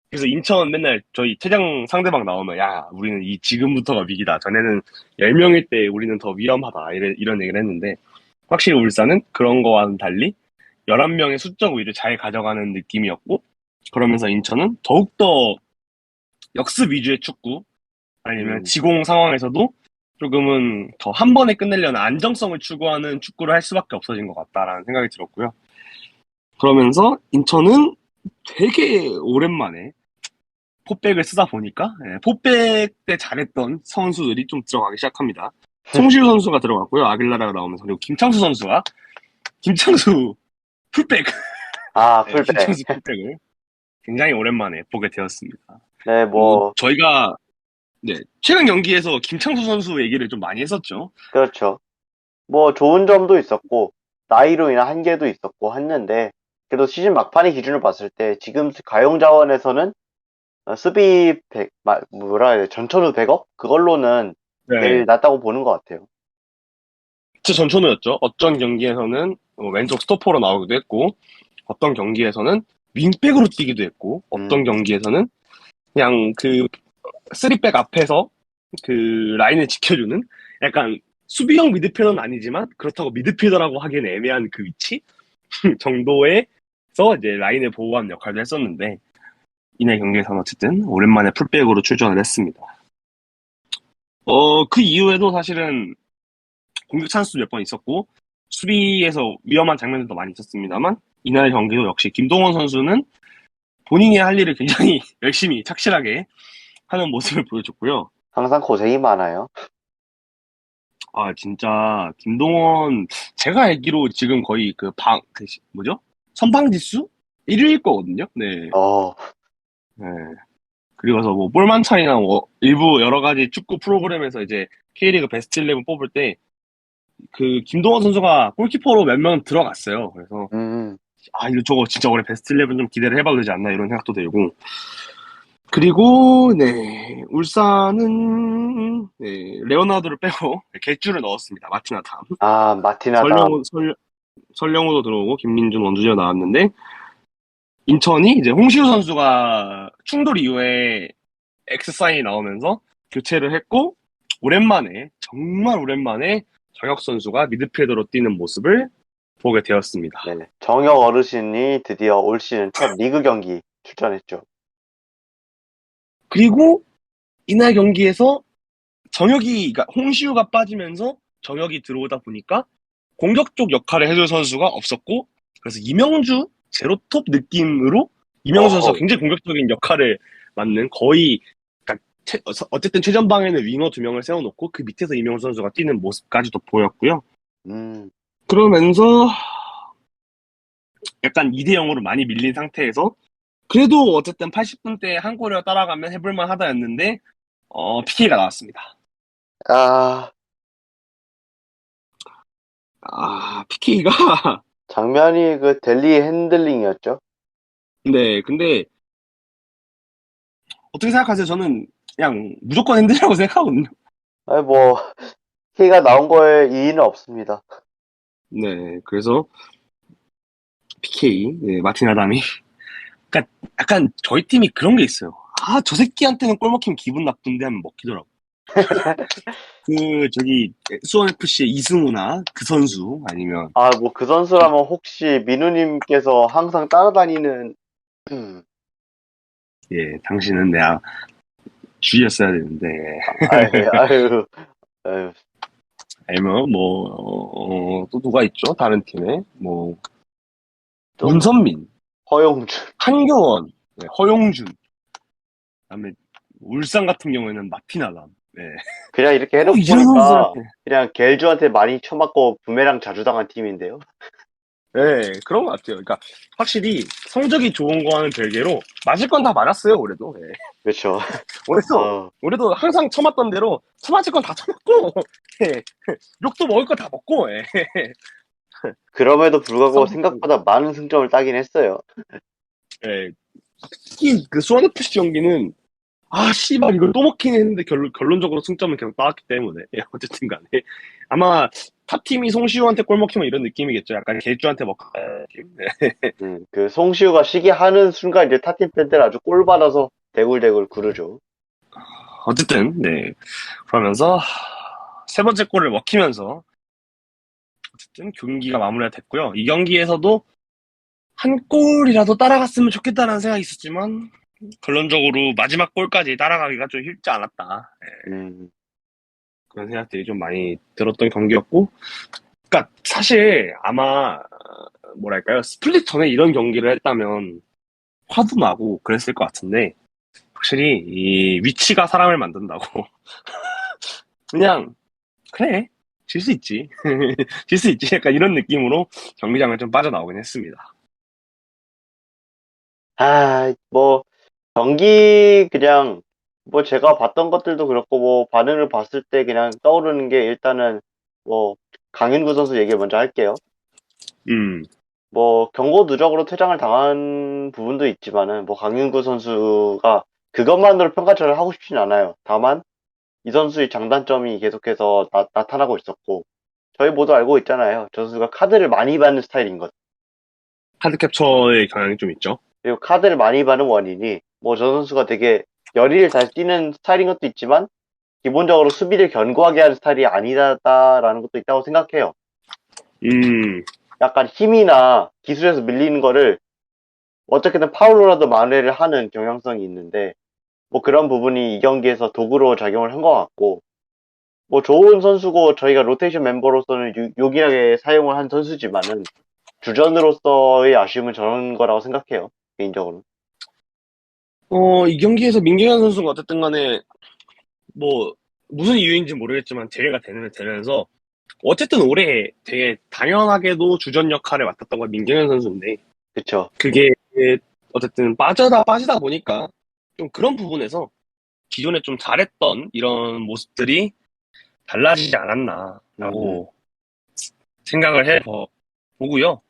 그래서 인천 맨날 저희 퇴장 상대방 나오면 야 우리는 이 지금부터가 위기다. 전에는 10명일 때 우리는 더 위험하다. 이런 얘기를 했는데 확실히 울산은 그런 거와는 달리 11명의 수적 우위를 잘 가져가는 느낌이었고 그러면서 인천은 더욱더 역습 위주의 축구 아니면 음, 지공 상황에서도 조금은 더 한 번에 끝내려는 안정성을 추구하는 축구를 할 수밖에 없어진 것 같다라는 생각이 들었고요. 그러면서 인천은 되게 오랜만에 포백을 쓰다 보니까 포백 때 잘했던 선수들이 좀 들어가기 시작합니다. 송시우 선수가 들어갔고요. 아길라라가 나오면서 그리고 김창수 풀백 아, 네, 풀백. 김창수 풀백을 굉장히 오랜만에 보게 되었습니다. 네, 그리고 뭐, 저희가 최근 경기에서 김창수 선수 얘기를 좀 많이 했었죠. 그렇죠. 뭐, 좋은 점도 있었고, 나이로 인한 한계도 있었고 했는데, 그래도 시즌 막판의 기준을 봤을 때, 지금 가용 자원에서는 수비 100, 뭐라 해야 돼, 전천후 100억? 그걸로는 네. 제일 낫다고 보는 것 같아요. 진짜 전천후였죠. 어떤 경기에서는 왼쪽 스토퍼로 나오기도 했고, 어떤 경기에서는 윙백으로 뛰기도 했고, 어떤 음, 경기에서는 그냥 그 쓰리백 앞에서 그 라인을 지켜주는 약간 수비형 미드필더는 아니지만 그렇다고 미드필더라고 하기엔 애매한 그 위치 정도에서 이제 라인을 보호하는 역할도 했었는데 이날 경기에서는 어쨌든 오랜만에 풀백으로 출전을 했습니다. 그 이후에도 사실은 공격 찬스도 몇 번 있었고 수비에서 위험한 장면들도 많이 있었습니다만 이날 경기도 역시 김동원 선수는 본인이 할 일을 굉장히 열심히 착실하게 하는 모습을 보여줬고요. 항상 고생이 많아요. 진짜, 김동원, 제가 알기로 지금 거의 뭐죠? 선방지수? 1위일 거거든요? 네. 어, 네. 그리고서 뭐, 볼만찬이나 뭐, 일부 여러 가지 축구 프로그램에서 이제 K리그 베스트 11 뽑을 때, 김동원 선수가 골키퍼로 몇 명 들어갔어요. 그래서, 음, 이거 저거 진짜 올해 베스트 11 좀 기대를 해봐도 되지 않나, 이런 생각도 들고. 그리고, 네, 울산은, 네, 레오나르도를 빼고, 객주를 넣었습니다. 마티나탐. 아, 마티나담. 설령우, 설령우도 들어오고 김민준 원주재가 나왔는데 인천이 이제 홍시우 선수가 충돌 이후에 X사인이 나오면서 교체를 했고 오랜만에 정말 오랜만에 정혁 선수가 미드필더로 뛰는 모습을 보게 되었습니다. 네네. 정혁 어르신이 드디어 올 시즌 첫 리그 경기 출전했죠. 그리고 이날 경기에서 그러니까 홍시우가 빠지면서 정혁이 들어오다 보니까 공격 쪽 역할을 해줄 선수가 없었고 그래서 이명주 제로톱 느낌으로 이명주 선수가 어허, 굉장히 공격적인 역할을 맡는 거의 그러니까 어쨌든 최전방에는 윙어 2명을 세워놓고 그 밑에서 이명주 선수가 뛰는 모습까지도 보였고요. 음, 그러면서 약간 2대 0으로 많이 밀린 상태에서 그래도 어쨌든 80분 대 한 골을 따라가면 해볼만 하다였는데 PK가 나왔습니다. 아, PK가 장면이 그 델리 핸들링이었죠. 근데 어떻게 생각하세요? 저는 그냥 무조건 핸들이라고 생각하거든요. 아니, 뭐, 키가 나온 거에 이의는 없습니다. 네, 그래서 PK, 네, 마틴 아담이. 그러니까 약간 저희 팀이 그런 게 있어요. 저 새끼한테는 골 먹히면 기분 나쁜데 하면 먹히더라고. 수원FC의 이승우나 그 선수, 아니면, 아, 뭐, 그 선수라면 혹시 민우님께서 항상 따라다니는, 예, 당신은 내가 주의했어야 되는데, 아유, 아유, 아유, 아니면 또 누가 있죠? 다른 팀에. 또, 문선민, 허용준. 한교원, 네, 허용준, 그다음에 울산 같은 경우에는 마틴 아담. 네. 그냥 이렇게 해놓고 이런 보니까, 선수들한테 그냥 겔주한테 많이 쳐맞고 부메랑 자주 당한 팀인데요. 네, 그런 것 같아요. 그러니까 확실히 성적이 좋은 거와는 별개로 맞을 건 다 맞았어요, 올해도. 예. 그렇죠. 올해도, 어, 올해도 항상 쳐맞던 대로 쳐맞을 건 다 쳐맞고, 예. 욕도 먹을 거 다 먹고, 예. 그럼에도 불구하고 성, 생각보다 많은 승점을 따긴 했어요. 예. 특히 그 수원FC 경기는, 아, 씨발, 이걸 또 먹히네 했는데 결론적으로 승점은 계속 따왔기 때문에. 예, 어쨌든 간에. 아마 탑팀이 송시우한테 골 먹히면 이런 느낌이겠죠. 약간 개주한테 먹힌 느낌. 네. 그 송시우가 시기하는 순간 이제 타팀 팬들 아주 꼴 받아서 대굴대굴 구르죠. 어쨌든, 네. 그러면서, 세 번째 골을 먹히면서, 어쨌든 경기가 마무리가 됐고요. 이 경기에서도 한 골이라도 따라갔으면 좋겠다는 생각이 있었지만, 결론적으로 마지막 골까지 따라가기가 좀 쉽지 않았다. 예, 음, 그런 생각들이 좀 많이 들었던 경기였고, 그러니까 사실 아마 뭐랄까요, 스플릿 전에 이런 경기를 했다면 화도 나고 그랬을 것 같은데, 확실히 이 위치가 사람을 만든다고. 그냥 그래, 질 수 있지. 질 수 있지. 약간 이런 느낌으로 경기장을 좀 빠져나오긴 했습니다. 뭐, 경기 그냥, 뭐 제가 봤던 것들도 그렇고, 뭐, 반응을 봤을 때 그냥 떠오르는 게 일단은, 뭐, 강인구 선수 얘기 먼저 할게요. 음, 뭐, 경고 누적으로 퇴장을 당한 부분도 있지만은, 뭐, 강인구 선수가 그것만으로 평가절을 하고 싶진 않아요. 다만, 이 선수의 장단점이 계속해서 나타나고 있었고, 저희 모두 알고 있잖아요. 저 선수가 카드를 많이 받는 스타일인 것. 카드 캡처의 경향이 좀 있죠. 그리고 카드를 많이 받는 원인이, 뭐, 저 선수가 되게 열의를 잘 띠는 스타일인 것도 있지만, 기본적으로 수비를 견고하게 하는 스타일이 아니다라는 것도 있다고 생각해요. 음, 약간 힘이나 기술에서 밀리는 거를 어떻게든 파울로라도 만회를 하는 경향성이 있는데, 뭐 그런 부분이 이 경기에서 도구로 작용을 한 것 같고, 뭐 좋은 선수고 저희가 로테이션 멤버로서는 요긴하게 사용을 한 선수지만은, 주전으로서의 아쉬움은 저런 거라고 생각해요. 개인적으로. 이 경기에서 민경현 선수가 어쨌든 간에 뭐 무슨 이유인지 모르겠지만 대회가 되면서 어쨌든 올해 되게 당연하게도 주전 역할을 맡았던 건 민경현 선수인데 그쵸. 그게 어쨌든 빠지다 보니까 좀 그런 부분에서 기존에 좀 잘했던 이런 모습들이 달라지지 음, 않았나라고 생각을 해 보고요.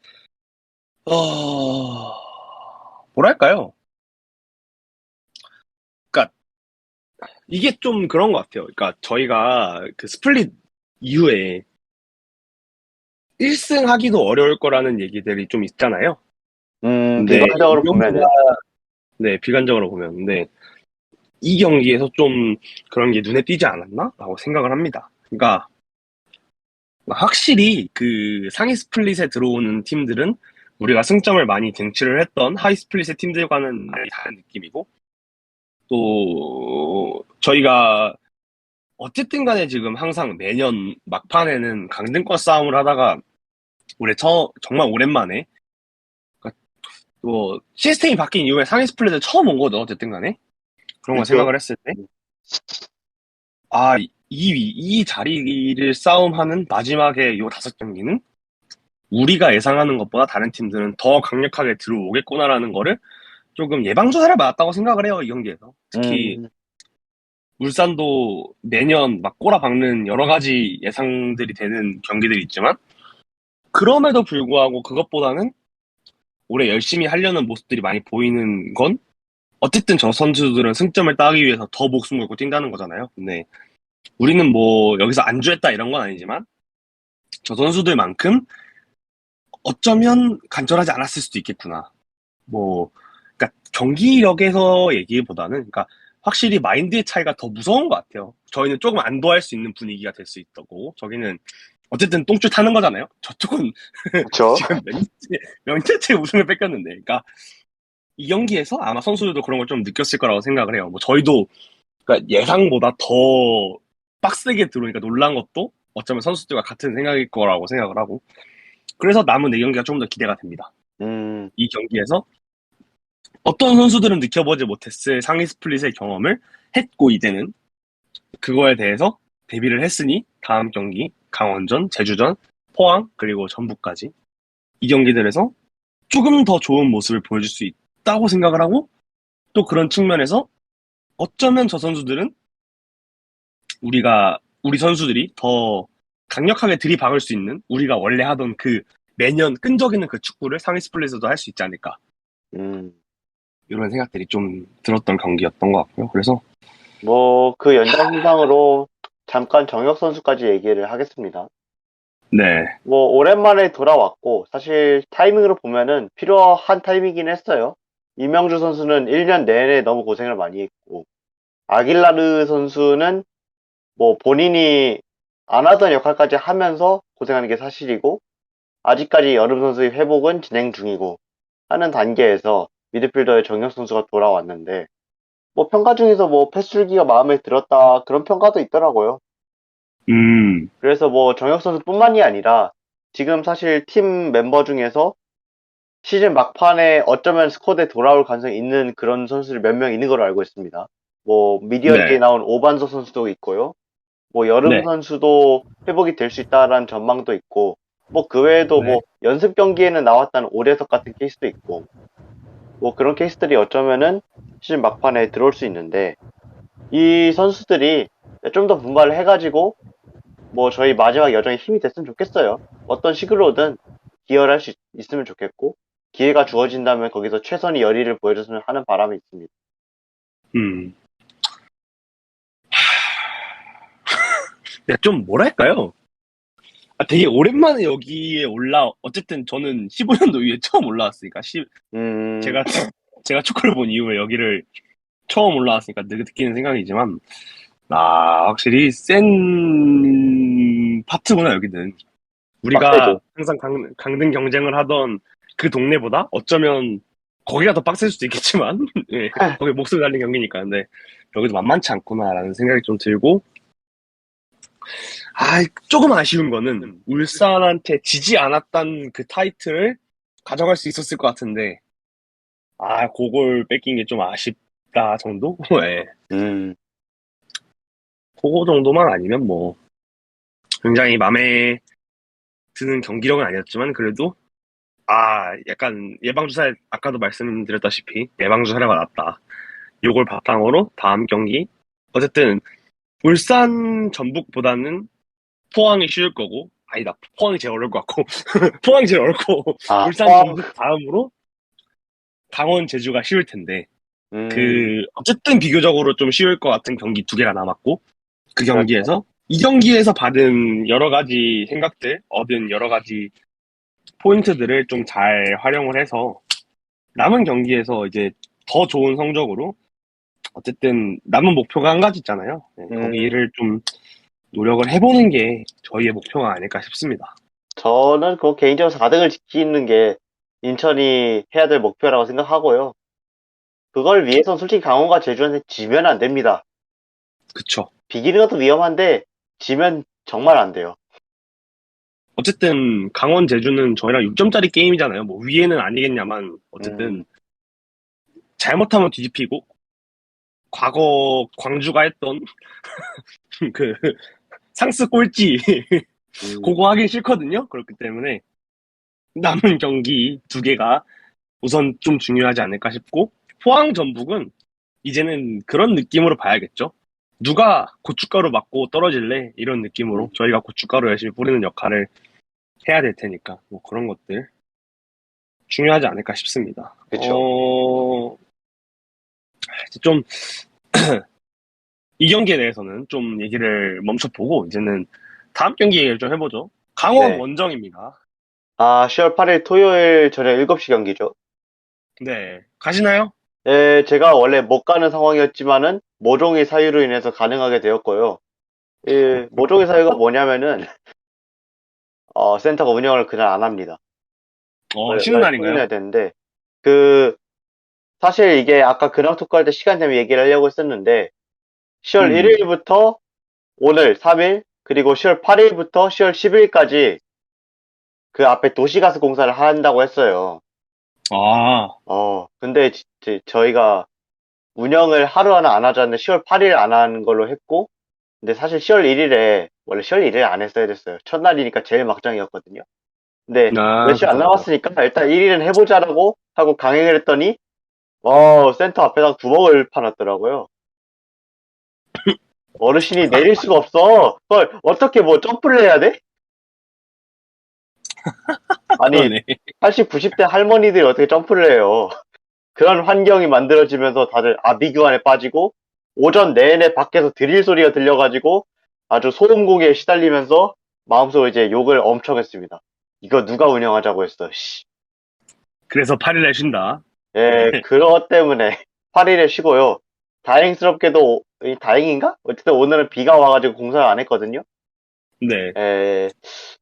뭐랄까요? 그러니까 이게 좀 그런 것 같아요. 그러니까 저희가 그 스플릿 이후에 1승 하기도 어려울 거라는 얘기들이 좀 있잖아요. 근데 이 비관적으로 경기가 보면은, 네, 비관적으로 보면 근데 이 경기에서 좀 그런 게 눈에 띄지 않았나라고 생각을 합니다. 그러니까 확실히 그 상위 스플릿에 들어오는 팀들은 우리가 승점을 많이 쟁취를 했던 하위 스플릿의 팀들과는 많이 다른 느낌이고 또 저희가 어쨌든 간에 지금 항상 매년 막판에는 강등권 싸움을 하다가 올해 정말 오랜만에 그러니까 뭐 시스템이 바뀐 이후에 상위 스플릿을 처음 온 거죠. 어쨌든 간에 그런 걸 그쵸? 생각을 했을 때 아, 이 자리를 싸움하는 마지막에 요 5경기는 우리가 예상하는 것보다 다른 팀들은 더 강력하게 들어오겠구나라는 거를 조금 예방주사를 맞았다고 생각을 해요, 이 경기에서. 특히 음, 울산도 매년 막 꼬라박는 여러 가지 예상들이 되는 경기들이 있지만 그럼에도 불구하고 그것보다는 올해 열심히 하려는 모습들이 많이 보이는 건 어쨌든 저 선수들은 승점을 따기 위해서 더 목숨 걸고 뛴다는 거잖아요. 근데 우리는 뭐 여기서 안주했다 이런 건 아니지만 저 선수들만큼 어쩌면 간절하지 않았을 수도 있겠구나. 뭐, 그러니까 경기력에서 얘기보다는, 그러니까 확실히 마인드의 차이가 더 무서운 것 같아요. 저희는 조금 안도할 수 있는 분위기가 될 수 있다고. 저기는 어쨌든 똥줄 타는 거잖아요. 저쪽은 그쵸? 지금 몇 년째 우승을 뺏겼는데, 그러니까 이 경기에서 아마 선수들도 그런 걸 좀 느꼈을 거라고 생각을 해요. 뭐 저희도 그러니까 예상보다 더 빡세게 들어오니까 놀란 것도 어쩌면 선수들과 같은 생각일 거라고 생각을 하고. 그래서 남은 4경기가 조금 더 기대가 됩니다. 음, 이 경기에서 어떤 선수들은 느껴보지 못했을 상위 스플릿의 경험을 했고 이제는 그거에 대해서 대비를 했으니 다음 경기 강원전, 제주전, 포항 그리고 전북까지 이 경기들에서 조금 더 좋은 모습을 보여줄 수 있다고 생각을 하고, 또 그런 측면에서 어쩌면 저 선수들은 우리 선수들이 더 강력하게 들이박을 수 있는, 우리가 원래 하던 그 매년 끈적이는 그 축구를 상위 스플릿에서도 할 수 있지 않을까. 음, 이런 생각들이 좀 들었던 경기였던 것 같고요. 그래서, 뭐, 그 연장선상으로 잠깐 정혁 선수까지 얘기를 하겠습니다. 네, 뭐, 오랜만에 돌아왔고, 사실 타이밍으로 보면은 필요한 타이밍이긴 했어요. 이명주 선수는 1년 내내 너무 고생을 많이 했고, 아길라르 선수는 뭐 본인이 안 하던 역할까지 하면서 고생하는 게 사실이고, 아직까지 여름 선수의 회복은 진행 중이고, 하는 단계에서 미드필더의 정혁 선수가 돌아왔는데, 뭐 평가 중에서 뭐 패스줄기가 마음에 들었다, 그런 평가도 있더라고요. 음, 그래서 뭐 정혁 선수뿐만이 아니라 지금 사실 팀 멤버 중에서 시즌 막판에 어쩌면 스쿼드에 돌아올 가능성이 있는 그런 선수들이 몇 명 있는 걸로 알고 있습니다. 뭐 미디어 얘기에 네, 나온 오반소 선수도 있고요. 뭐 여름 네, 선수도 회복이 될 수 있다라는 전망도 있고, 뭐 그 외에도 네, 뭐 연습 경기에는 나왔다는 오래석 같은 케이스도 있고, 뭐 그런 케이스들이 어쩌면은 시즌 막판에 들어올 수 있는데, 이 선수들이 좀 더 분발을 해가지고 뭐 저희 마지막 여정에 힘이 됐으면 좋겠어요. 어떤 식으로든 기여를 할 수 있으면 좋겠고, 기회가 주어진다면 거기서 최선의 열의를 보여줬으면 하는 바람이 있습니다. 음. 좀 뭐랄까요? 되게 오랜만에 여기에 어쨌든 저는 15년도 이후에 처음 올라왔으니까, 음, 제가, 제가 축구를 본 이후에 여기를 처음 올라왔으니까 느끼는 생각이지만, 확실히 센 파트구나, 여기는. 우리가 빡세죠. 항상 강등 경쟁을 하던 그 동네보다 어쩌면 거기가 더 빡셀 수도 있겠지만, 예, 거기 목숨 달린 경기니까. 근데 여기도 만만치 않구나라는 생각이 좀 들고, 조금 아쉬운 거는 울산한테 지지 않았던 그 타이틀을 가져갈 수 있었을 것 같은데, 그걸 뺏긴 게 좀 아쉽다 정도? 예. 음, 그거 정도만 아니면 뭐, 굉장히 마음에 드는 경기력은 아니었지만, 그래도, 약간 예방주사, 아까도 말씀드렸다시피, 예방주사가 났다. 요걸 바탕으로 다음 경기, 어쨌든, 울산 전북보다는 포항이 쉬울 거고, 아니다, 포항이 제일 어려울 것 같고, 포항이 제일 어렵고, 울산 포항, 전북 다음으로 강원 제주가 쉬울 텐데, 음, 어쨌든 비교적으로 좀 쉬울 것 같은 경기 두 개가 남았고, 그 그렇죠. 경기에서, 이 경기에서 받은 여러 가지 생각들, 얻은 여러 가지 포인트들을 좀 잘 활용을 해서, 남은 경기에서 이제 더 좋은 성적으로, 어쨌든 남은 목표가 한 가지 있잖아요. 네, 음, 거기를 좀 노력을 해보는 게 저희의 목표가 아닐까 싶습니다. 저는 그 개인적으로 4등을 지키는 게 인천이 해야 될 목표라고 생각하고요. 그걸 위해선 솔직히 강원과 제주한테 지면 안 됩니다. 그쵸. 비기는 것도 위험한데 지면 정말 안 돼요. 어쨌든 강원 제주는 저희랑 6점짜리 게임이잖아요. 뭐 위에는 아니겠냐만 음, 어쨌든 잘못하면 뒤집히고 과거 광주가 했던 그 상스 꼴찌 음, 그거 하긴 싫거든요. 그렇기 때문에 남은 경기 두 개가 우선 좀 중요하지 않을까 싶고, 포항 전북은 이제는 그런 느낌으로 봐야겠죠. 누가 고춧가루 맞고 떨어질래? 이런 느낌으로 저희가 고춧가루 열심히 뿌리는 역할을 해야 될 테니까 뭐 그런 것들 중요하지 않을까 싶습니다. 그쵸. 좀 이 경기에 대해서는 좀 얘기를 멈춰보고 이제는 다음 경기 얘기를 좀 해보죠. 강원 네. 원정입니다. 10월 8일 토요일 저녁 7시 경기죠. 네, 가시나요? 네, 제가 원래 못 가는 상황이었지만은 모종의 사유로 인해서 가능하게 되었고요. 이 모종의 사유가 뭐냐면은 센터가 운영을 그날 안 합니다. 쉬는 원래 날인가요? 퇴근해야 되는데 그 사실 이게 아까 근황 토크할 때 시간 되면 얘기를 하려고 했었는데 10월 음, 1일부터 오늘 3일 그리고 10월 8일부터 10월 10일까지 그 앞에 도시가스 공사를 한다고 했어요. 아, 근데 저희가 운영을 하루 하나 안 하자는데 10월 8일 안 하는 걸로 했고, 근데 사실 10월 1일에 원래 10월 1일 안 했어야 됐어요. 첫날이니까 제일 막장이었거든요. 근데 아, 며칠 안 그죠, 그죠. 남았으니까 일단 1위는 해보자라고 하고 강행을 했더니 센터 앞에다 구멍을 파놨더라고요. 어르신이 내릴 수가 없어. 그걸 어떻게 뭐 점프를 해야 돼? 아니 그러네. 80, 90대 할머니들이 어떻게 점프를 해요? 그런 환경이 만들어지면서 다들 아비규환에 빠지고 오전 내내 밖에서 드릴 소리가 들려가지고 아주 소음공에 시달리면서 마음속으로 이제 욕을 엄청 했습니다. 이거 누가 운영하자고 했어. 씨. 그래서 8일에 쉰다. 예, 그것 때문에 8일에 쉬고요. 다행스럽게도 다행인가? 어쨌든 오늘은 비가 와가지고 공사를 안 했거든요. 네. 예,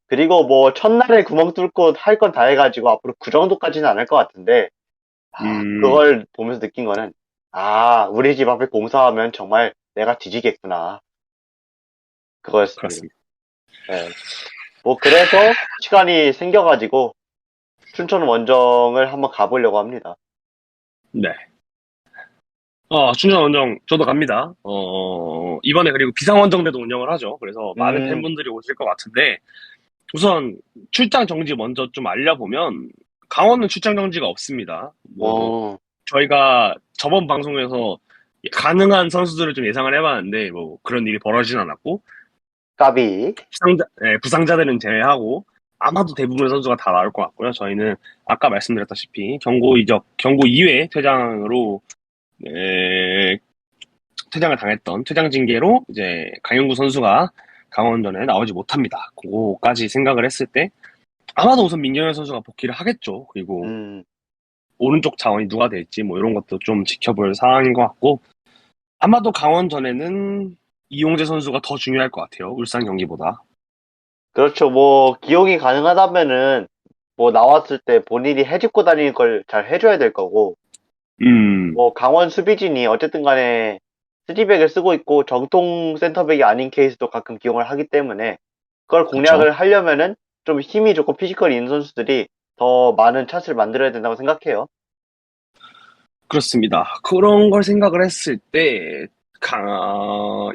그리고 뭐 첫날에 구멍 뚫고 할 건 다 해가지고 앞으로 그 정도까지는 안 할 것 같은데 음, 그걸 보면서 느낀 거는, 우리 집 앞에 공사하면 정말 내가 뒤지겠구나. 그거였습니다. 그렇습니다. 예. 뭐, 그래서 시간이 생겨가지고, 춘천 원정을 한번 가보려고 합니다. 네. 춘천 원정, 저도 갑니다. 이번에 그리고 비상원정대도 운영을 하죠. 그래서 많은 음, 팬분들이 오실 것 같은데, 우선 출장 정지 먼저 좀 알려보면, 강원은 출장 정지가 없습니다. 뭐, 어, 저희가 저번 방송에서 가능한 선수들을 좀 예상을 해봤는데, 뭐, 그런 일이 벌어지진 않았고, 까비. 부상자들은 제외하고, 아마도 대부분의 선수가 다 나올 것 같고요. 저희는 아까 말씀드렸다시피, 경고 이외에 퇴장으로, 네, 퇴장을 당했던 퇴장 징계로 이제 강영구 선수가 강원전에 나오지 못합니다. 그거까지 생각을 했을 때 아마도 우선 민경현 선수가 복귀를 하겠죠. 그리고 음, 오른쪽 자원이 누가 될지 뭐 이런 것도 좀 지켜볼 상황인 것 같고 아마도 강원전에는 이용재 선수가 더 중요할 것 같아요. 울산 경기보다. 그렇죠. 뭐, 기용이 가능하다면은, 뭐, 나왔을 때 본인이 해집고 다니는 걸 잘 해줘야 될 거고, 음, 뭐, 강원 수비진이 어쨌든 간에 쓰리백을 쓰고 있고, 정통 센터백이 아닌 케이스도 가끔 기용을 하기 때문에, 그걸 그쵸. 공략을 하려면은 좀 힘이 좋고 피지컬이 있는 선수들이 더 많은 찬스를 만들어야 된다고 생각해요. 그렇습니다. 그런 걸 생각을 했을 때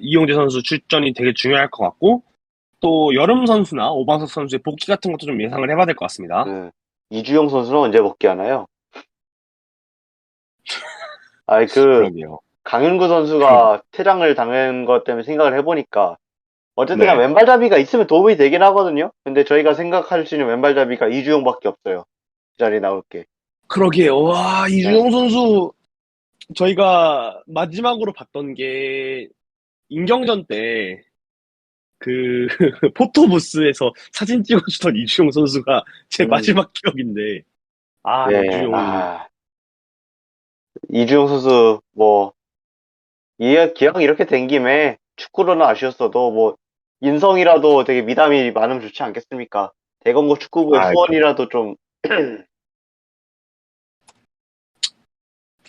이용재 선수 출전이 되게 중요할 것 같고 또 여름 선수나 오방석 선수의 복귀 같은 것도 좀 예상을 해봐야 될 것 같습니다. 이주영 선수는 언제 복귀하나요? 그 그러게요. 강윤구 그러게. 선수가 퇴장을 당한 것 때문에 생각을 해보니까 어쨌든 간 네. 왼발잡이가 있으면 도움이 되긴 하거든요. 근데 저희가 생각할 수 있는 왼발잡이가 이주영밖에 없어요. 그 자리에 나올 게. 그러게요. 와, 네. 이준용 선수, 저희가 마지막으로 봤던 게, 인경전 때, 그, 포토부스에서 사진 찍어주던 이주용 선수가 제 음, 마지막 기억인데, 네. 이주용, 이주영 선수 뭐 기왕 이렇게 된 김에 축구로는 아쉬웠어도 뭐 인성이라도 되게 미담이 많으면 좋지 않겠습니까? 대건고 축구부의 그, 후원이라도 좀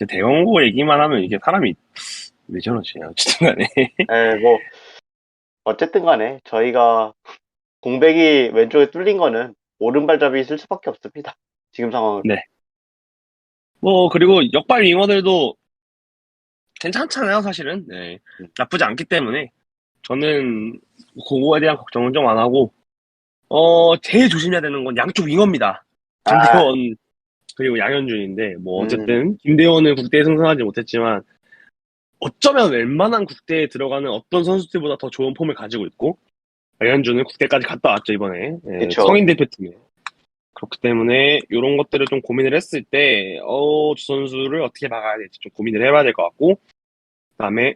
대형고 얘기만 하면 이게 사람이 왜 저러지? 어쨌든 간에. 뭐 어쨌든 간에 저희가 공백이 왼쪽에 뚫린 거는 오른발잡이 쓸 수밖에 없습니다. 지금 상황은. 네. 뭐, 그리고 역발 윙어들도 괜찮잖아요, 사실은. 네. 음. 나쁘지 않기 때문에, 저는 그거에 대한 걱정은 좀 안 하고, 제일 조심해야 되는 건 양쪽 윙어입니다. 아, 김대원 그리고 양현준인데 뭐 음, 어쨌든 김대원은 국대에 승선하지 못했지만 어쩌면 웬만한 국대에 들어가는 어떤 선수들보다 더 좋은 폼을 가지고 있고 양현준은 국대까지 갔다 왔죠 이번에 그쵸. 성인 대표팀에 그렇기 때문에 이런 것들을 좀 고민을 했을 때 저 선수를 어떻게 막아야 될지 좀 고민을 해봐야 될 것 같고 그다음에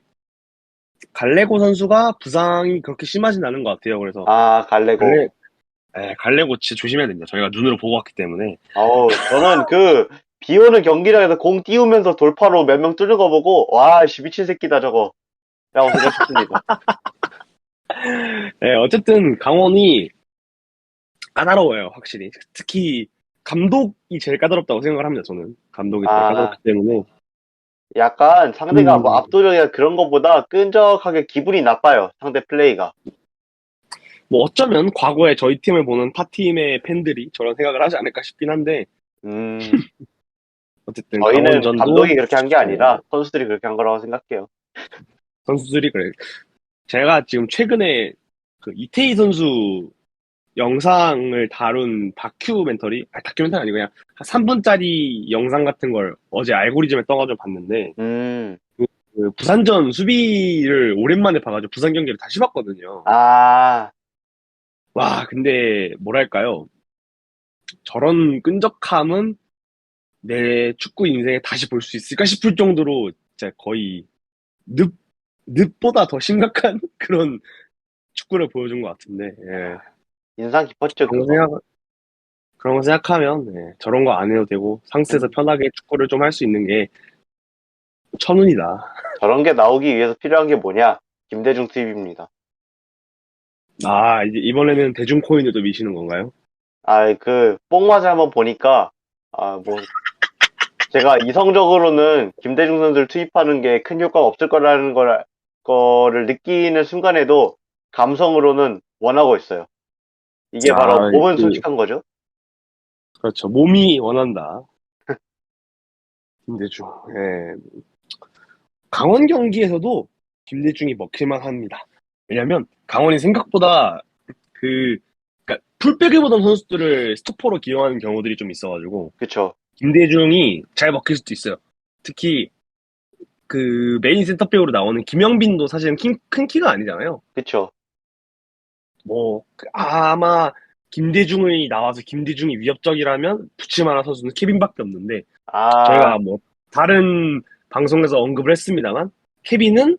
갈레고 선수가 부상이 그렇게 심하진 않은 것 같아요 그래서 갈래고. 갈레 갈레고 진짜 조심해야 됩니다 저희가 눈으로 보고 왔기 때문에 저는 비 오는 경기장에서 공 띄우면서 돌파로 몇 명 뚫는 거 보고, 와, 씨, 미친 새끼다, 저거. 라고 생각했습니다. 어쨌든 강원이 까다로워요, 확실히. 특히 감독이 제일 까다롭다고 생각을 합니다, 저는. 감독이 제일 아, 까다롭기 때문에. 약간 상대가 뭐 음, 압도적이나 그런 것보다 끈적하게 기분이 나빠요. 상대 플레이가. 뭐 어쩌면 과거에 저희 팀을 보는 타팀의 팬들이 저런 생각을 하지 않을까 싶긴 한데, 음, 어쨌든 저희는 감독이 강원전도 그렇게 한 게 어, 아니라 선수들이 그렇게 한 거라고 생각해요. 선수들이 그래. 제가 지금 최근에 그 이태희 선수 영상을 다룬 다큐멘터리? 아, 다큐멘터리 아니고 그냥 한 3분짜리 영상 같은 걸 어제 알고리즘에 떠가지고 봤는데, 음, 그 부산전 수비를 오랜만에 봐가지고 부산 경기를 다시 봤거든요. 아, 와, 근데 뭐랄까요? 저런 끈적함은 내 축구 인생에 다시 볼 수 있을까 싶을 정도로 진짜 거의 늪, 늪보다 더 심각한 그런 축구를 보여준 것 같은데, 예. 인상 깊었죠, 그런 거 그거. 그런 거 생각하면, 예, 저런 거 안 해도 되고, 상스에서 음, 편하게 축구를 좀 할 수 있는 게 천운이다. 저런 게 나오기 위해서 필요한 게 뭐냐? 김대중 투입입니다. 아, 이제 이번에는 대중 코인을 또 미시는 건가요? 아, 그, 뽕맛을 한번 보니까, 아, 뭐, 제가 이성적으로는 김대중 선수를 투입하는 게 큰 효과가 없을 거라는 거를 느끼는 순간에도 감성으로는 원하고 있어요. 이게 바로 아, 몸은 그, 솔직한 거죠. 그렇죠. 몸이 원한다. 김대중. 예. 강원 경기에서도 김대중이 먹힐만 합니다. 왜냐면, 강원이 생각보다 그, 그러니까 풀백을 보던 선수들을 스토퍼로 기용하는 경우들이 좀 있어가지고, 그쵸. 김대중이 잘 먹힐 수도 있어요. 특히, 그 메인 센터백으로 나오는 김영빈도 사실은 큰 키가 아니잖아요. 그쵸. 뭐, 아마 김대중이 나와서 김대중이 위협적이라면 붙일만한 선수는 케빈밖에 없는데, 아, 저희가 뭐, 다른 방송에서 언급을 했습니다만, 케빈은,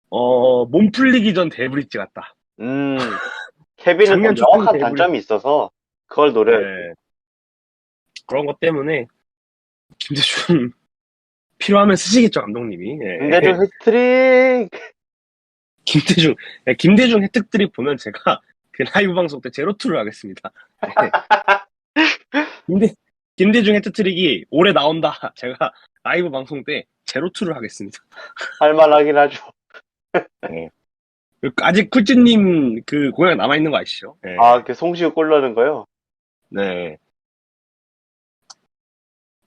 몸 풀리기 전 데브리지 같다. 음, 케빈은 또 작년 초평 명확한 데브리, 단점이 있어서 그걸 노려야죠. 예, 그런 것 때문에, 김대중 필요하면 쓰시겠죠, 감독님이. 예. 김대중 해트릭! 김대중, 예, 김대중 혜택들이 보면 제가 그 라이브 방송 때 제로투를 하겠습니다. 예. 김대, 김대중 해트트릭이 올해 나온다. 제가 라이브 방송 때 제로투를 하겠습니다. 할만하긴 하죠. 예. 아직 쿨찌님 그 공약 남아있는 거 아시죠? 아, 예. 그 송시우 골 넣는 거요? 네.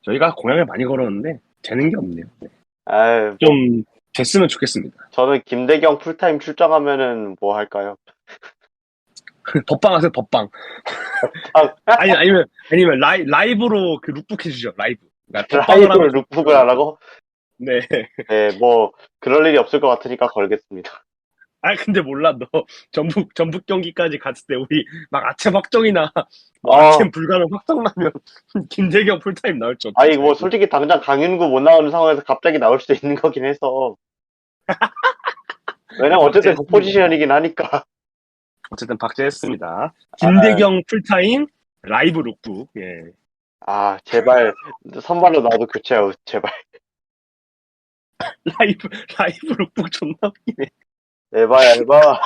저희가 공약을 많이 걸었는데, 되는 게 없네요. 네. 아유, 뭐, 좀, 됐으면 좋겠습니다. 저는 김대경 풀타임 출장하면은 뭐 할까요? 법방 하세요, 법방. 아, 아니면 라이브로 그 룩북 해주죠, 라이브. 그러니까 법방을 하면 라이브로 좀 룩북을 그러니까. 하라고? 네. 네, 뭐, 그럴 일이 없을 것 같으니까 걸겠습니다. 아, 근데 몰라, 너. 전북 경기까지 갔을 때, 우리, 막 아챔 확정이나, 뭐 어, 아챔 불가능 확정 나면, 김재경 풀타임 나올 줄 어떻게 아니, 뭐, 알고. 솔직히 당장 강윤구 못 나오는 상황에서 갑자기 나올 수도 있는 거긴 해서. 왜냐면 어쨌든 그 박제했습니다. 포지션이긴 하니까. 어쨌든 박제했습니다. 아, 김대경 풀타임 라이브 룩북. 예. 아, 제발, 선발로 나도 교체하고, 제발. 라이브 라이브 룩북 존나 웃기네. 에바야, 에바.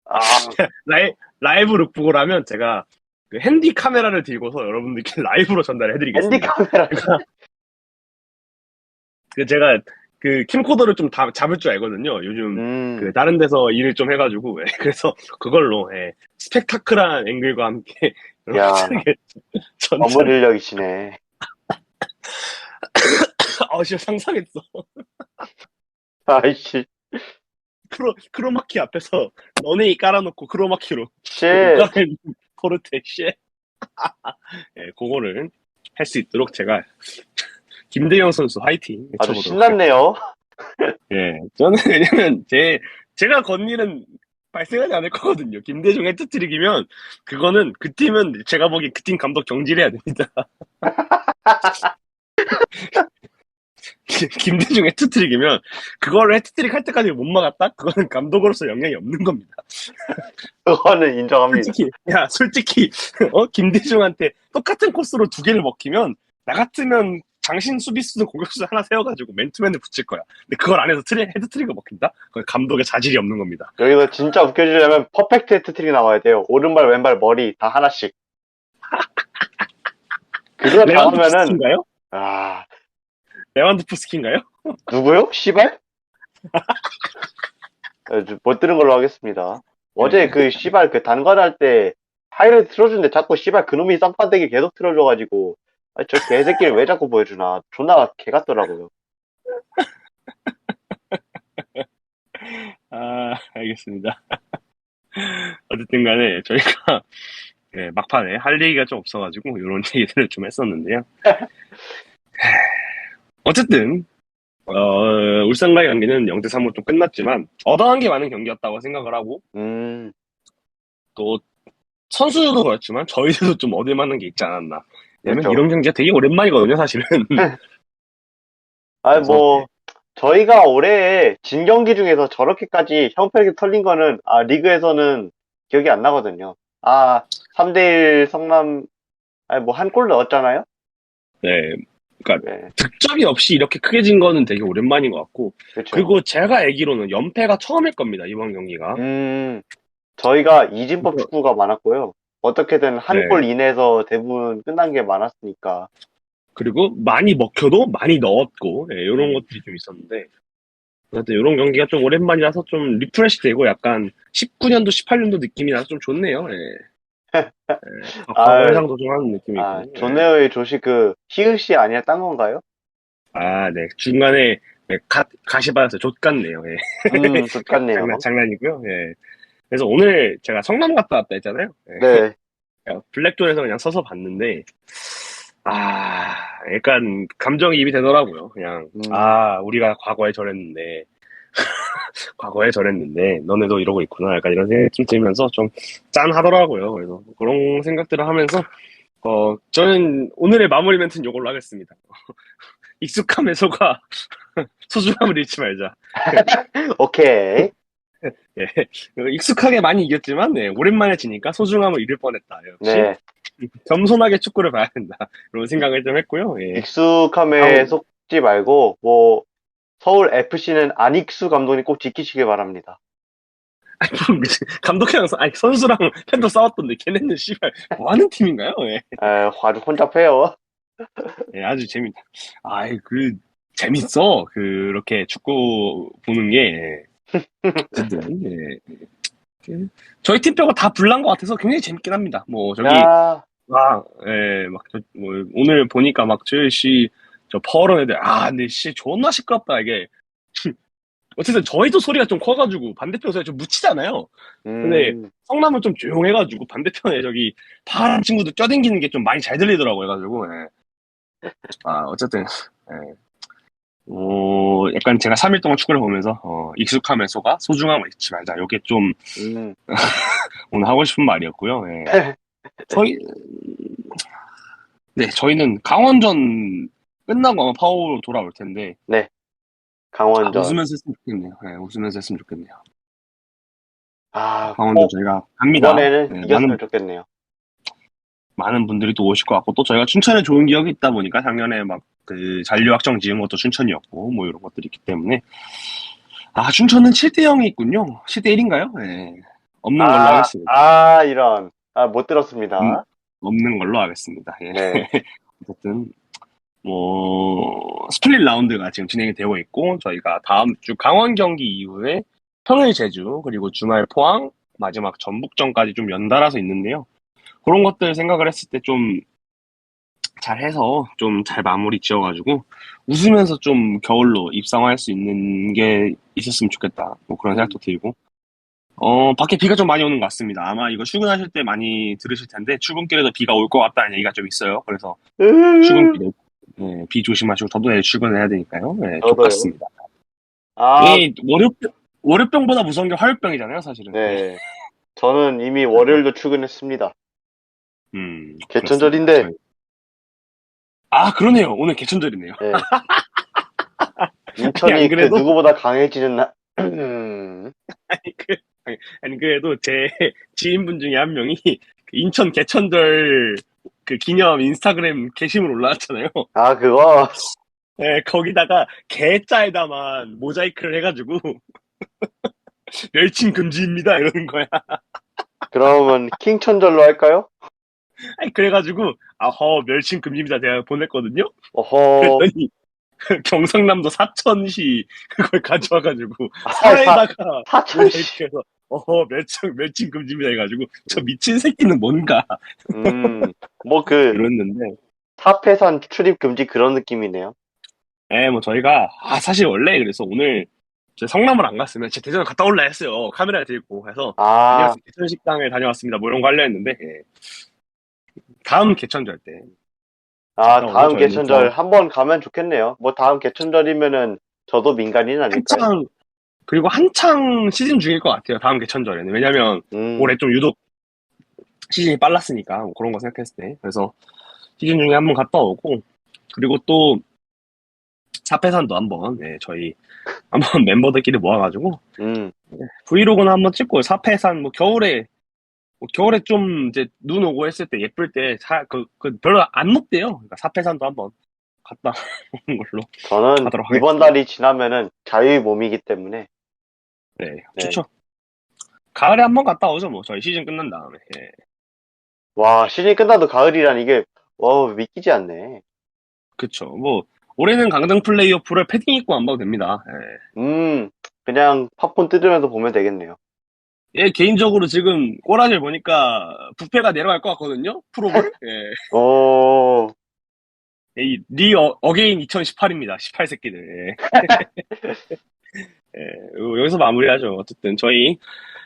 아, 라이브 룩북을 하면 제가 그 핸디 카메라를 들고서 여러분들께 라이브로 핸디 전달해드리겠습니다. 카메라. 제가 그 캠코더를 좀 잡을 줄 알거든요. 요즘 그 음, 다른 데서 일을 좀 해가지고, 예. 그래서 그걸로, 예. 스펙타클한 앵글과 함께 야, 여러분들에게 전문 전달. 인력이시네. 진짜 상상했어. 아이씨, 크로마키 앞에서 너네이 깔아놓고 크로마키로 쉣. 우가의 포르테 쉐. 예, 그거를 할 수 있도록 제가 김대영 선수 화이팅 아주 외쳐보도록 하겠습니다. 신났네요. 예, 저는 왜냐면 제가 건 일은 발생하지 않을 거거든요. 김대중 해트트릭이면 그거는 그 팀은 제가 보기엔 그 팀 감독 경질해야 됩니다. 김대중 해트트릭이면 그거를 해트트릭 할 때까지 못 막았다? 그거는 감독으로서 영향이 없는 겁니다. 그거는 인정합니다. 솔직히, 김대중한테 똑같은 코스로 두 개를 먹히면, 나 같으면 장신 수비수든 공격수 하나 세워가지고 맨투맨을 붙일 거야. 근데 그걸 안 해서 헤드트릭을 먹힌다? 그건 감독의 자질이 없는 겁니다. 여기서 진짜 웃겨주려면 퍼펙트 해트트릭이 나와야 돼요. 오른발, 왼발, 머리 다 하나씩. 그거 당하면은, 레반도프스키인가요? 아, 레반도프스키인가요? 누구요? 씨발? 못 들은 걸로 하겠습니다. 어제 네. 그 씨발 그 단관할 때 하이라이트 틀어주는데 자꾸 씨발 그놈이 쌍판대기 계속 틀어줘가지고 아, 저 개새끼를 왜 자꾸 보여주나 존나 개 같더라고요. 알겠습니다. 어쨌든 간에 저희가 네, 막판에 할 얘기가 좀 없어가지고 이런 얘기들을 좀 했었는데요. 어쨌든 울산과의 경기는 0대3으로 좀 끝났지만 얻어간 게 많은 경기였다고 생각을 하고 음, 또 선수도 그렇지만 저희들도 좀 얻을 만한 게 있지 않았나. 왜냐면 그렇죠. 이런 경기가 되게 오랜만이거든요, 사실은. 아, 그래서 뭐, 저희가 올해 진 경기 중에서 저렇게까지 형편이 털린 거는, 리그에서는 기억이 안 나거든요. 3대1 성남, 뭐, 한 골 넣었잖아요? 네, 그러니까 네, 득점이 없이 이렇게 크게 진 거는 되게 오랜만인 것 같고 그렇죠. 그리고 제가 알기로는 연패가 처음일 겁니다, 이번 경기가. 음, 저희가 이진법 그래서 축구가 많았고요. 어떻게든 한 골 네, 이내에서 대부분 끝난 게 많았으니까. 그리고 많이 먹혀도 많이 넣었고 이런 음, 것들이 좀 있었는데 하여튼 이런 경기가 좀 오랜만이라서 좀 리프레시 되고 약간 19년도, 18년도 느낌이 나서 좀 좋네요. 예. 과거 아, 회상도 좀 하는 느낌이고. 예. 존네어의 조식 히읗이 아니라 딴 건가요? 아, 네. 중간에 네, 가시 받아서 좆 같네요. 예. 좋겠네요. 장난이고요. 예. 그래서 오늘 제가 성남 갔다 왔다 했잖아요. 예. 네, 블랙존에서 그냥 서서 봤는데, 약간 감정이입이 되더라고요. 그냥, 음, 우리가 과거에 저랬는데, 너네도 이러고 있구나. 약간 이런 생각이 좀 들면서 좀 짠하더라고요. 그래서 그런 생각들을 하면서, 저는 오늘의 마무리 멘트는 이걸로 하겠습니다. 익숙함 해소가 소중함을 잃지 말자. 오케이. 예. 익숙하게 많이 이겼지만, 네, 오랜만에 지니까 소중함을 잃을 뻔했다. 역시, 네, 겸손하게 축구를 봐야 된다. 이런 생각을 좀 했고요. 예. 익숙함에 다음, 속지 말고, 뭐, 서울 FC는 안익수 감독님 꼭 지키시길 바랍니다. 감독이랑, 선수랑 팬도 싸웠던데, 걔네는 씨발, 뭐 하는 팀인가요? 예. 아주 혼잡해요. 예, 아주 재밌다. 재밌어. 그렇게 축구 보는 게, 예. 어쨌든, 예. 저희 팀표가 다 불난 것 같아서 굉장히 재밌긴 합니다. 뭐, 저기, 야, 오늘 보니까 막, 저 퍼런 애들, 근데 존나 시끄럽다, 이게. 어쨌든 저희도 소리가 좀 커가지고 반대편 소리가 좀 묻히잖아요. 근데 음, 성남은 좀 조용해가지고 반대편에 저기 파란 친구들 껴댕기는 게 좀 많이 잘 들리더라고 해가지고 예. 어쨌든 예. 약간 제가 3일 동안 축구를 보면서 익숙함 해소가 소중함을 잊지 말자. 이게 좀 음. 오늘 하고 싶은 말이었고요. 예. 저희 네 저희는 강원전 끝나고 아마 파워로 돌아올 텐데 네, 강원전. 웃으면서 했으면 좋겠네요. 예, 웃으면서 했으면 좋겠네요. 아, 강원전 꼭 저희가 갑니다. 이번에는 예, 이겼으면 좋겠네요. 많은 분들이 또 오실 것 같고, 또 저희가 춘천에 좋은 기억이 있다 보니까 작년에 막 그 잔류 확정 지은 것도 춘천이었고, 뭐 이런 것들이 있기 때문에. 춘천은 7대 0이 있군요. 7대 1인가요? 네. 없는 걸로 하겠습니다. 이런. 못 없, 들었습니다. 없는 걸로 하겠습니다. 예. 네. 어쨌든, 스플릿 라운드가 지금 진행이 되고 있고, 저희가 다음 주 강원 경기 이후에 평일 제주, 그리고 주말 포항, 마지막 전북전까지 좀 연달아서 있는데요. 그런 것들 생각을 했을 때좀 잘해서 좀 잘 마무리 지어가지고 웃으면서 좀 겨울로 입상할 수 있는 게 있었으면 좋겠다. 뭐 그런 음. 생각도 들고. 밖에 비가 좀 많이 오는 것 같습니다. 아마 이거 출근하실 때 많이 들으실 텐데 출근길에도 비가 올 것 같다는 얘기가 좀 있어요. 그래서 출근길에 비 조심하시고 저도 내일 출근해야 되니까요. 네, 저도요. 족같습니다. 아, 이 월요병보다 무서운 게 화요병이잖아요, 사실은. 네. 네. 저는 이미 그래서 월요일도 출근했습니다. 그렇습니다. 개천절인데, 그러네요. 오늘 개천절이네요. 네. 아니, 안 인천이 그 그래도 누구보다 강해지는 날, 아니, 아니, 그래도 제 지인분 중에 한 명이 그 인천 개천절 그 기념 인스타그램 게시물 올라왔잖아요. 그거. 네, 거기다가 개자에다만 모자이크를 해가지고 멸칭 금지입니다 이러는 거야. 그러면 킹천절로 할까요? 아니, 그래가지고 멸칭 금지입니다 제가 보냈거든요. 어허, 그랬더니 경상남도 사천시 그걸 가져와가지고 사, 사에다가 사천시. 모자이크해서 멸칭 금지입니다 해가지고 저 미친 새끼는 뭔가 뭐 그, 이랬는데 사패산 출입 금지 그런 느낌이네요. 뭐 저희가 사실 원래 그래서 오늘 제 성남을 안 갔으면 제 대전을 갔다 올라 했어요. 카메라 들고 해서 아, 안녕하세요 개천 식당에 다녀왔습니다. 뭐 이런 거 하려 했는데 예. 다음 개천절 때 갔다 오고 다음 저희는 개천절 한번 가면 좋겠네요. 뭐 다음 개천절이면은 저도 민간인 아닐까요? 한창 그리고 한창 시즌 중일 것 같아요. 다음 개천절에는 왜냐면 음, 올해 좀 유독 시즌이 빨랐으니까 뭐 그런 거 생각했을 때 그래서 시즌 중에 한번 갔다 오고 그리고 또 사패산도 한번 예, 저희 한번 멤버들끼리 모아가지고 음, 브이로그는 한번 찍고 사패산 뭐 겨울에 좀 이제 눈 오고 했을 때 예쁠 때 별로 안 높대요. 그러니까 사패산도 한번 갔다 오는 걸로 저는 하도록 이번 하겠습니다. 달이 지나면은 자유의 몸이기 때문에, 네, 네. 추천. 가을에 한번 갔다 오죠, 뭐 저희 시즌 끝난 다음에. 예, 와, 시즌이 끝나도 가을이란 이게, 믿기지 않네. 그쵸. 뭐 올해는 강등 플레이오프를 패딩 입고 안 봐도 됩니다. 음, 그냥 팝콘 뜯으면서 보면 되겠네요. 예. 예, 개인적으로 지금 꼬라지를 보니까 부패가 내려갈 것 같거든요. 프로볼. 예. 오, 어게인 2018입니다. 18 새끼들. 예. 여기서 마무리하죠. 어쨌든 저희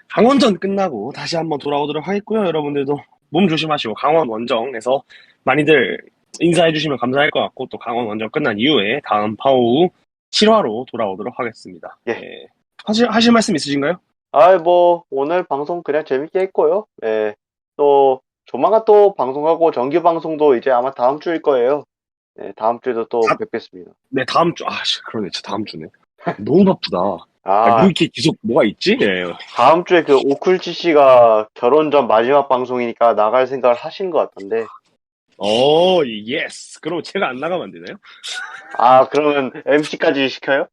강원전 끝나고 다시 한번 돌아오도록 하겠고요. 여러분들도 몸 조심하시고 강원 원정에서 많이들 인사해 주시면 감사할 것 같고 또 강원 원정 끝난 이후에 다음 파우 7화로 돌아오도록 하겠습니다. 예. 예. 하실 말씀 있으신가요? 오늘 방송 그냥 재밌게 했고요. 예. 또, 조만간 또 방송하고 정규 방송도 이제 아마 다음 주일 거예요. 예, 다음 주에도 또 뵙겠습니다. 네, 다음 주. 그러네. 진짜 다음 주네. 너무 바쁘다. 뭐 아, 이렇게 계속 뭐가 있지? 예. 다음 주에 그 오쿨치 씨가 결혼 전 마지막 방송이니까 나갈 생각을 하신 것 같던데. 예스. 그럼 제가 안 나가면 안 되나요? 그러면 MC까지 시켜요?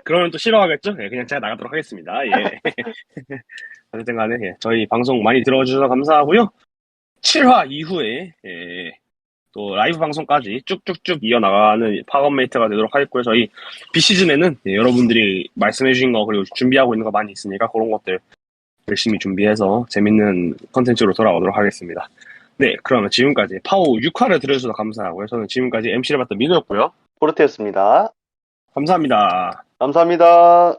그러면 또 싫어하겠죠? 예, 그냥 제가 나가도록 하겠습니다. 예. 어쨌든 간에, 예, 저희 방송 많이 들어주셔서 감사하고요. 7화 이후에, 예, 또 라이브 방송까지 쭉쭉쭉 이어나가는 파워메이트가 되도록 하겠고요. 저희 비시즌에는 예, 여러분들이 말씀해주신 거, 그리고 준비하고 있는 거 많이 있으니까 그런 것들 열심히 준비해서 재밌는 컨텐츠로 돌아오도록 하겠습니다. 네, 그러면 지금까지 파워 6화를 들어주셔서 감사하고요. 저는 지금까지 MC를 맡은 민호였고요. 포르테였습니다. 감사합니다. 감사합니다.